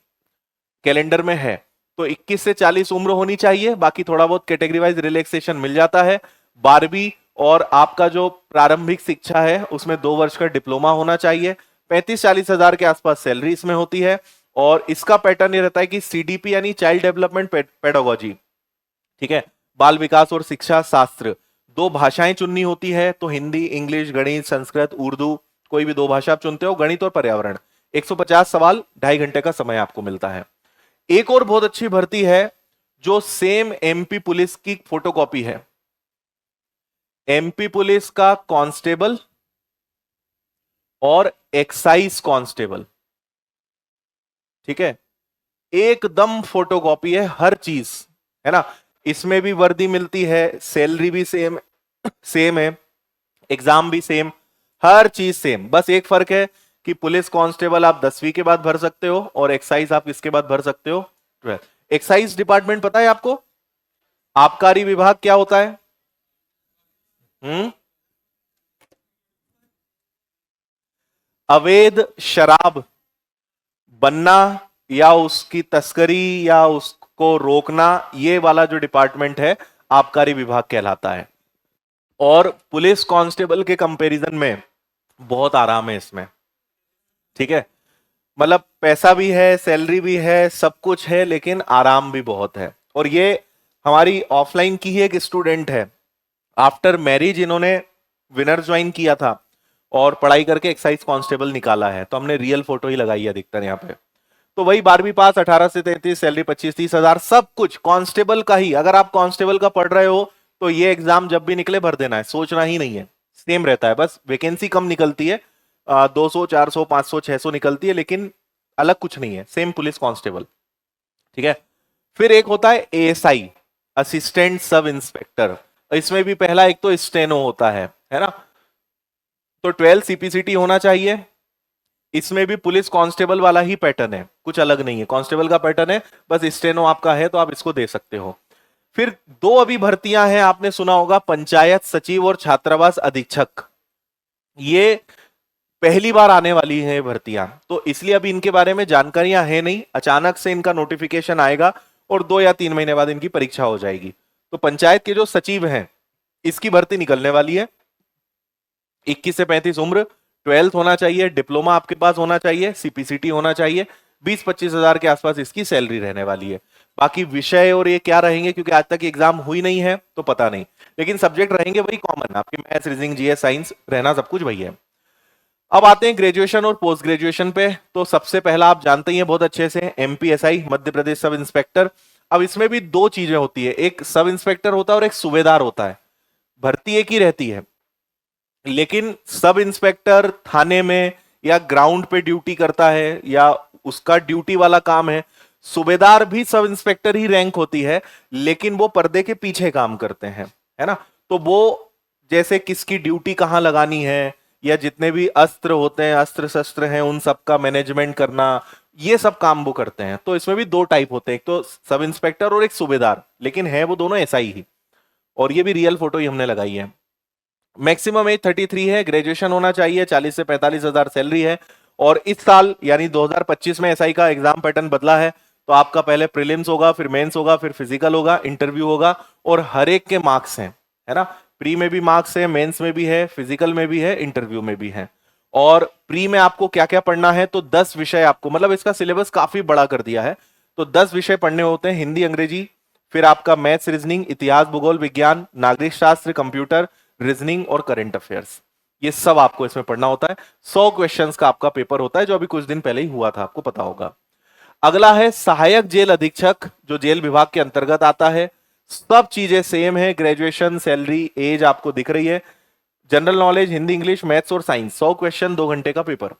कैलेंडर में है। तो 21 से 40 उम्र होनी चाहिए, बाकी थोड़ा बहुत कैटेगरी वाइज रिलैक्सेशन मिल जाता है। 12वीं और आपका जो प्रारंभिक शिक्षा है उसमें 2 वर्ष का डिप्लोमा होना चाहिए। 35-40 हजार के आसपास सैलरी इसमें होती है। और इसका पैटर्न ये रहता है कि सीडीपी यानी चाइल्ड डेवलपमेंट पेडागोजी, ठीक है, बाल विकास और शिक्षा शास्त्र। 2 भाषाएं चुननी होती है, तो हिंदी, इंग्लिश, गणित, संस्कृत, उर्दू, कोई भी 2 भाषा आप चुनते हो। गणित और पर्यावरण। 150 सवाल, 2.5 घंटे का समय आपको मिलता है। एक और बहुत अच्छी भर्ती है जो सेम एमपी पुलिस की फोटोकॉपी है। एमपी पुलिस का कांस्टेबल और एक्साइज कांस्टेबल, ठीक है, एकदम फोटोकॉपी है हर चीज, है ना? इसमें भी वर्दी मिलती है, सैलरी भी सेम है, एग्जाम भी सेम, हर चीज सेम। बस एक फर्क है कि पुलिस कांस्टेबल आप 10वीं के बाद भर सकते हो और एक्साइज आप इसके बाद भर सकते हो 12th। एक्साइज डिपार्टमेंट पता है आपको? आबकारी विभाग क्या होता है? अवैध शराब बनना या उसकी तस्करी या उसको रोकना, ये वाला जो डिपार्टमेंट है आबकारी विभाग कहलाता है। और पुलिस कांस्टेबल के कंपैरिजन में बहुत आराम है इसमें, ठीक है? मतलब पैसा भी है, सैलरी भी है, सब कुछ है, लेकिन आराम भी बहुत है। और ये हमारी ऑफलाइन की ही एक स्टूडेंट है, आफ्टर मैरिज इन्होंने विनर ज्वाइन किया था और पढ़ाई करके एक्साइज कांस्टेबल निकाला है। तो हमने रियल फोटो ही लगाई है अधिकतर यहाँ पे। तो वही 12वीं पास, 18 से 33, सैलरी 25-30 हजार, सब कुछ कांस्टेबल का ही। अगर आप कांस्टेबल का पढ़ रहे हो तो ये एग्जाम जब भी निकले भर देना है, सोचना ही नहीं है, सेम रहता है। बस वैकेंसी कम निकलती है, 200, 400, 500, 600 निकलती है, लेकिन अलग कुछ नहीं है, सेम पुलिस कांस्टेबल, ठीक है? फिर एक होता है एएसआई, असिस्टेंट सब इंस्पेक्टर। इसमें भी पहला एक तो स्टेनो होता है ना? तो 12 सीपीसीटी होना चाहिए। इसमें भी पुलिस कांस्टेबल वाला ही पैटर्न है, कुछ अलग नहीं है, कांस्टेबल का पैटर्न है, बस स्टेनो आपका है तो आप इसको दे सकते हो। फिर 2 अभी भर्तियां हैं, आपने सुना होगा, पंचायत सचिव और छात्रावास अधीक्षक। ये पहली बार आने वाली है भर्तियां, तो इसलिए अभी इनके बारे में जानकारियां है नहीं, अचानक से इनका नोटिफिकेशन आएगा और 2 या 3 महीने बाद इनकी परीक्षा हो जाएगी। तो पंचायत के जो सचिव हैं इसकी भर्ती निकलने वाली है। 21 से 35 उम्र, 12th होना चाहिए, डिप्लोमा आपके पास होना चाहिए, सीपीसीटी होना चाहिए, 20-25 हजार के आसपास इसकी सैलरी रहने वाली है। बाकी विषय और ये क्या रहेंगे, क्योंकि आज तक एग्जाम हुई नहीं है तो पता नहीं, लेकिन सब्जेक्ट रहेंगे वही कॉमन, आपके मैथ्स, रीजनिंग, जीएस, साइंस रहना सब कुछ वही है। अब आते हैं ग्रेजुएशन और पोस्ट ग्रेजुएशन पे। तो सबसे पहला आप जानते ही हैं बहुत अच्छे से, MPSI, Madhya Pradesh sub inspector. अब इसमें भी दो चीजें होती है, एक सब इंस्पेक्टर होता है और एक सूबेदार होता है। भर्ती एक ही रहती है, लेकिन सब इंस्पेक्टर थाने में या ग्राउंड पे ड्यूटी करता है या उसका ड्यूटी वाला काम है। सूबेदार भी सब इंस्पेक्टर ही रैंक होती है, लेकिन वो पर्दे के पीछे काम करते हैं, है ना। तो वो जैसे किसकी ड्यूटी कहां लगानी है, या जितने भी अस्त्र होते हैं, अस्त्र शस्त्र हैं, उन सब का मैनेजमेंट करना, ये सब काम वो करते हैं। तो इसमें भी दो टाइप होते हैं, एक तो सब इंस्पेक्टर और एक सूबेदार, लेकिन है वो दोनों एसआई ही। और ये भी रियल फोटो ही हमने लगाई है। मैक्सिमम एज 33 है, ग्रेजुएशन होना चाहिए, 40 से 45 हजार सैलरी है। और इस साल यानी 2025 में एसआई का एग्जाम पैटर्न बदला है। तो आपका पहले प्रीलिम्स होगा, फिर मेंस होगा, फिर फिजिकल होगा, इंटरव्यू होगा, और हर एक के मार्क्स हैं, है ना। प्री में भी मार्क्स है, मेंस में भी है, फिजिकल में भी है, इंटरव्यू में भी है। और प्री में आपको क्या क्या पढ़ना है, तो 10 विषय आपको, मतलब इसका सिलेबस काफी बड़ा कर दिया है। तो 10 विषय पढ़ने होते हैं, हिंदी, अंग्रेजी, फिर आपका मैथ्स, रीजनिंग, इतिहास, भूगोल, विज्ञान, नागरिक शास्त्र, कंप्यूटर, रीजनिंग और करंट अफेयर्स। ये सब आपको इसमें पढ़ना होता है। 100 क्वेश्चंस का आपका पेपर होता है, जो अभी कुछ दिन पहले ही हुआ था, आपको पता होगा। अगला है सहायक जेल अधीक्षक, जो जेल विभाग के अंतर्गत आता है। सब चीजें सेम है, ग्रेजुएशन, सैलरी, एज आपको दिख रही है। General knowledge, Hindi, English, maths और साइंस, 100 क्वेश्चन, 2 घंटे का पेपर।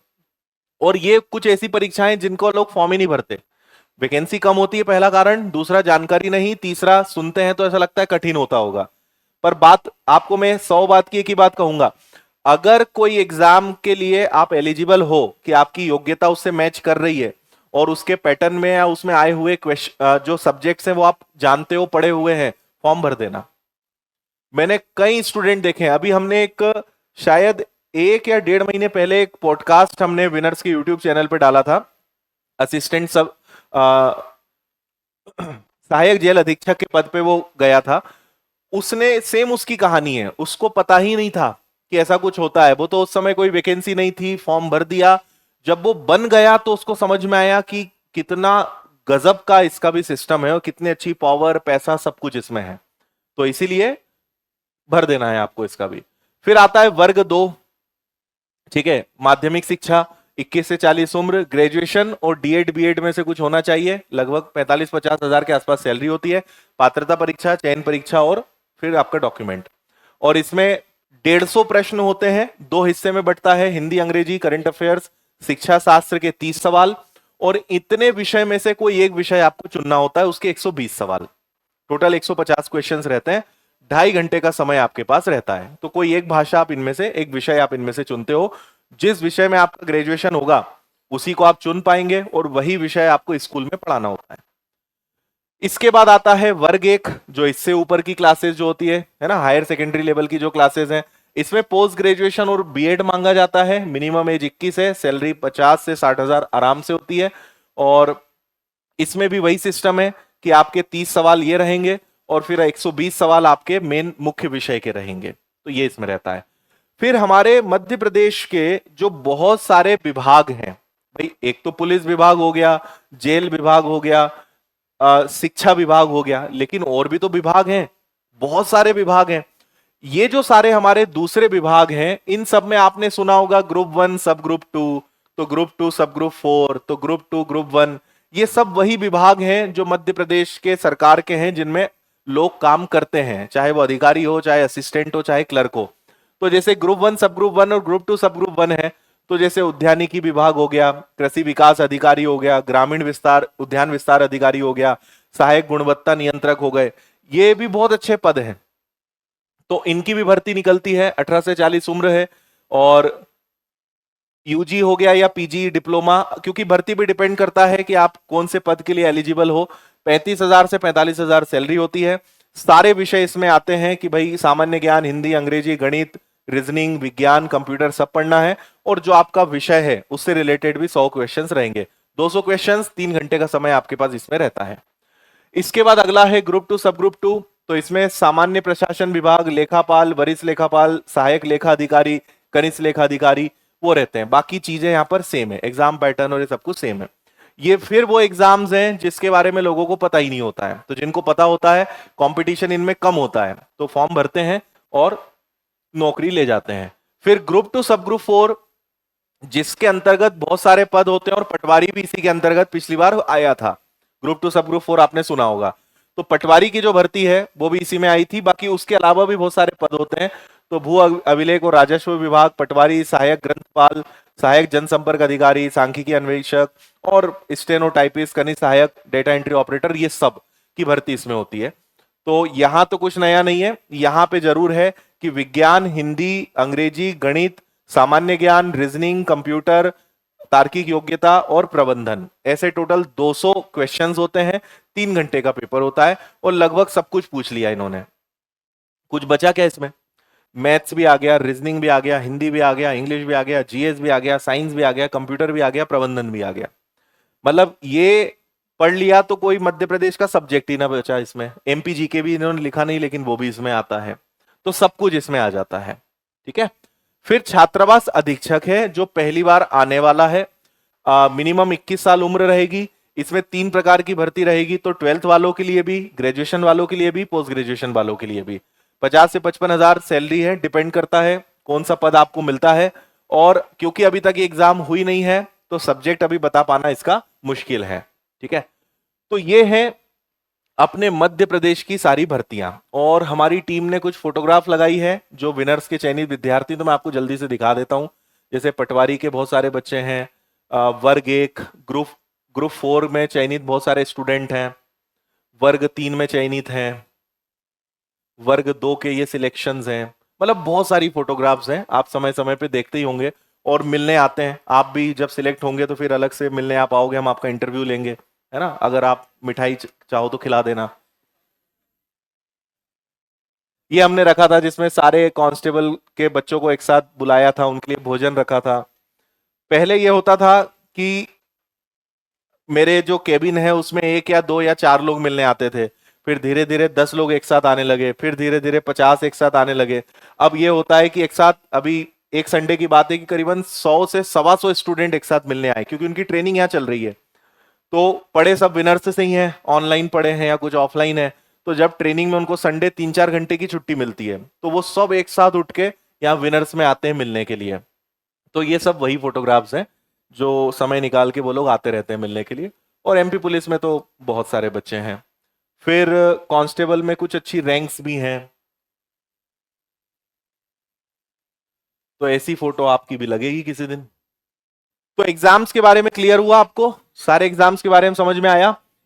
और ये कुछ ऐसी परीक्षाएं जिनको लोग फॉर्म ही नहीं भरते, वैकेंसी कम होती है, पहला कारण, दूसरा जानकारी नहीं, तीसरा सुनते हैं तो ऐसा लगता है कठिन होता होगा। पर बात आपको मैं 100 बात की एक ही बात कहूंगा, अगर कोई एग्जाम के लिए आप एलिजिबल हो, कि आपकी योग्यता उससे मैच कर रही है, और उसके पैटर्न में या उसमें आए हुए क्वेश्चन जो सब्जेक्ट्स हैं वो आप जानते हो, पढ़े हुए हैं, फॉर्म भर देना। मैंने कई स्टूडेंट देखे हैं। अभी हमने एक शायद 1 या 1.5 महीने पहले एक पॉडकास्ट हमने विनर्स के यूट्यूब चैनल पे डाला था, असिस्टेंट सब सहायक जेल अधीक्षक के पद पे वो गया था। उसने सेम उसकी कहानी है, उसको पता ही नहीं था कि ऐसा कुछ होता है। वो तो उस समय कोई वैकेंसी नहीं थी, फॉर्म भर दिया। जब वो बन गया तो उसको समझ में आया कि कितना गजब का इसका भी सिस्टम है और कितनी अच्छी पावर, पैसा, सब कुछ इसमें है। तो इसीलिए भर देना है आपको इसका भी। फिर आता है वर्ग 2, ठीक है, माध्यमिक शिक्षा, 21 से 40 उम्र, ग्रेजुएशन और डीएड बीएड में से कुछ होना चाहिए, लगभग 45-50 हजार के आसपास सैलरी होती है। पात्रता परीक्षा, चयन परीक्षा और फिर आपका डॉक्यूमेंट। और इसमें 150 प्रश्न होते हैं, 2 हिस्से में बंटता है, हिंदी, अंग्रेजी, करंट अफेयर्स, शिक्षा शास्त्र के 30 सवाल, और इतने विषय में से कोई एक विषय आपको चुनना होता है, उसके 120 सवाल, टोटल 150 क्वेश्चंस रहते हैं। 2.5 घंटे का समय आपके पास रहता है। तो कोई एक भाषा आप इनमें से, एक विषय आप इनमें से चुनते हो, जिस विषय में आपका ग्रेजुएशन होगा उसी को आप चुन पाएंगे, और वही विषय आपको स्कूल में पढ़ाना होता है। इसके बाद आता है वर्ग 1, जो इससे ऊपर की क्लासेस जो होती है ना, हायर सेकेंडरी लेवल की जो क्लासेस हैं। इसमें पोस्ट ग्रेजुएशन और बीएड मांगा जाता है। मिनिमम एज 21 है, सैलरी 50 से 60 हजार आराम से होती है। और इसमें भी वही सिस्टम है कि आपके 30 सवाल ये रहेंगे और फिर 120 सवाल आपके मेन मुख्य विषय के रहेंगे। तो ये इसमें रहता है। फिर हमारे मध्य प्रदेश के जो बहुत सारे विभाग हैं भाई, एक तो पुलिस विभाग हो गया, जेल विभाग हो गया, शिक्षा विभाग हो गया, लेकिन और भी तो विभाग हैं, बहुत सारे विभाग हैं। ये जो सारे हमारे दूसरे विभाग हैं, इन सब में आपने सुना होगा ग्रुप 1 सब ग्रुप 2, तो ग्रुप 2 सब ग्रुप 4, तो ग्रुप 2 ग्रुप 1। ये सब वही विभाग हैं जो मध्य प्रदेश के सरकार के हैं, जिनमें लोग काम करते हैं, चाहे वो अधिकारी हो, चाहे असिस्टेंट हो, चाहे क्लर्क हो। तो जैसे ग्रुप 1 सब ग्रुप 1 और ग्रुप 2 सब ग्रुप 1 है, तो जैसे उद्यानिकी विभाग हो गया, कृषि विकास अधिकारी हो गया, ग्रामीण विस्तार, उद्यान विस्तार अधिकारी हो गया, सहायक गुणवत्ता नियंत्रक हो गए, ये भी बहुत अच्छे पद हैं। तो इनकी भी भर्ती निकलती है, 18 से 40 उम्र है। और यूजी हो गया या पीजी, डिप्लोमा, क्योंकि भर्ती पे डिपेंड करता है कि आप कौन से पद के लिए एलिजिबल हो। 35,000 से 45,000 सैलरी होती है। सारे विषय इसमें आते हैं कि भाई सामान्य ज्ञान, हिंदी, अंग्रेजी, गणित, रीजनिंग, विज्ञान, कंप्यूटर सब पढ़ना है। और जो आपका विषय है उससे रिलेटेड भी 100 क्वेश्चंस रहेंगे। 200 क्वेश्चंस, 3 घंटे का समय आपके पास इसमें रहता है। इसके बाद अगला है ग्रुप 2 सब ग्रुप 2, तो इसमें सामान्य प्रशासन विभाग, लेखापाल, वरिष्ठ लेखापाल, सहायक लेखा अधिकारी, कनिष्ठ लेखा अधिकारी वो रहते हैं। बाकी चीजें यहाँ पर सेम है, एग्जाम पैटर्न और ये सब कुछ सेम है। ये फिर वो एग्जाम्स हैं जिसके बारे में लोगों को पता ही नहीं होता है, तो जिनको पता होता है कंपटीशन इनमें कम होता है तो फॉर्म भरते हैं और नौकरी ले जाते हैं। फिर ग्रुप 2 सब ग्रुप 4 जिसके अंतर्गत बहुत सारे पद होते हैं और पटवारी भी इसी के अंतर्गत पिछली बार आया था। ग्रुप 2 सब ग्रुप 4 आपने सुना होगा। तो पटवारी की जो भर्ती है वो भी इसी में आई थी। बाकी उसके अलावा भी बहुत सारे पद होते हैं, तो भू अभिलेख और राजस्व विभाग, पटवारी, सहायक ग्रंथपाल, सहायक जनसंपर्क अधिकारी, सांख्यिकी अन्वेषक और स्टेनोटाइपिस्ट, कनिष्ठ सहायक, डेटा एंट्री ऑपरेटर, ये सब की भर्ती इसमें होती है। तो यहां तो कुछ नया नहीं है, यहां पे जरूर है कि विज्ञान, हिंदी, अंग्रेजी, गणित, सामान्य ज्ञान, रीजनिंग, कंप्यूटर, तार्किक योग्यता और प्रबंधन, ऐसे टोटल 200 क्वेश्चंस होते हैं। 3 घंटे का पेपर होता है और लगभग सब कुछ पूछ लिया इन्होंने। कुछ बचा क्या इसमें? मैथ्स भी आ गया, रीजनिंग भी आ गया, हिंदी भी आ गया, इंग्लिश भी आ गया, जीएस भी आ गया, साइंस भी आ गया, कंप्यूटर भी आ गया, प्रबंधन भी आ गया। मतलब ये पढ़ लिया तो कोई मध्य प्रदेश का सब्जेक्ट ही ना बचा इसमें। एमपी जीके भी इन्होंने लिखा नहीं, लेकिन वो भी इसमें आता है, तो सब कुछ इसमें आ जाता है। ठीक है। फिर छात्रावास अधीक्षक है जो पहली बार आने वाला है। मिनिमम 21 साल उम्र रहेगी। इसमें 3 प्रकार की भर्ती रहेगी, तो 12th वालों के लिए भी, ग्रेजुएशन वालों के लिए भी, पोस्ट ग्रेजुएशन वालों के लिए भी। 50 से 55 हजार सैलरी है, डिपेंड करता है कौन सा पद आपको मिलता है। और क्योंकि अभी तक एग्जाम हुई नहीं है तो सब्जेक्ट अभी बता पाना इसका मुश्किल है। ठीक है। तो ये है अपने मध्य प्रदेश की सारी भर्तियां, और हमारी टीम ने कुछ फोटोग्राफ लगाई है जो विनर्स के चयनित विद्यार्थी, तो मैं आपको जल्दी से दिखा देता हूं। जैसे पटवारी के बहुत सारे बच्चे हैं, वर्ग 1 ग्रुप 4 में चयनित बहुत सारे स्टूडेंट हैं, वर्ग 3 में चयनित हैं, वर्ग 2 के ये सिलेक्शंस हैं। मतलब बहुत सारी फोटोग्राफ्स हैं, आप समय समय पे देखते ही होंगे और मिलने आते हैं। आप भी जब सिलेक्ट होंगे तो फिर अलग से मिलने आप आओगे, हम आपका इंटरव्यू लेंगे, है ना। अगर आप मिठाई चाहो तो खिला देना। ये हमने रखा था जिसमें सारे कांस्टेबल के बच्चों को एक साथ बुलाया था, उनके लिए भोजन रखा था। पहले ये होता था कि मेरे जो केबिन है उसमें 1 या 2 या 4 लोग मिलने आते थे, फिर धीरे धीरे 10 लोग एक साथ आने लगे, फिर धीरे धीरे 50 एक साथ आने लगे। अब ये होता है कि एक साथ, अभी एक संडे की बात है कि करीबन 100 से 125 स्टूडेंट एक साथ मिलने आए, क्योंकि उनकी ट्रेनिंग यहाँ चल रही है। तो पढ़े सब विनर्स से ही हैं, ऑनलाइन पढ़े हैं या कुछ ऑफलाइन है। तो जब ट्रेनिंग में उनको संडे 3-4 घंटे की छुट्टी मिलती है तो वो सब एक साथ उठ के यहाँ विनर्स में आते हैं मिलने के लिए। तो ये सब वही फोटोग्राफ्स हैं जो समय निकाल के वो लोग आते रहते हैं मिलने के लिए। और एमपी पुलिस में तो बहुत सारे बच्चे हैं। फिर कांस्टेबल में कुछ अच्छी रैंक्स भी हैं, तो ऐसी फोटो आपकी भी लगेगी किसी दिन। तो एग्जाम्स के बारे में क्लियर हुआ आपको? सारे एग्जाम्स के बारे में समझ में आया?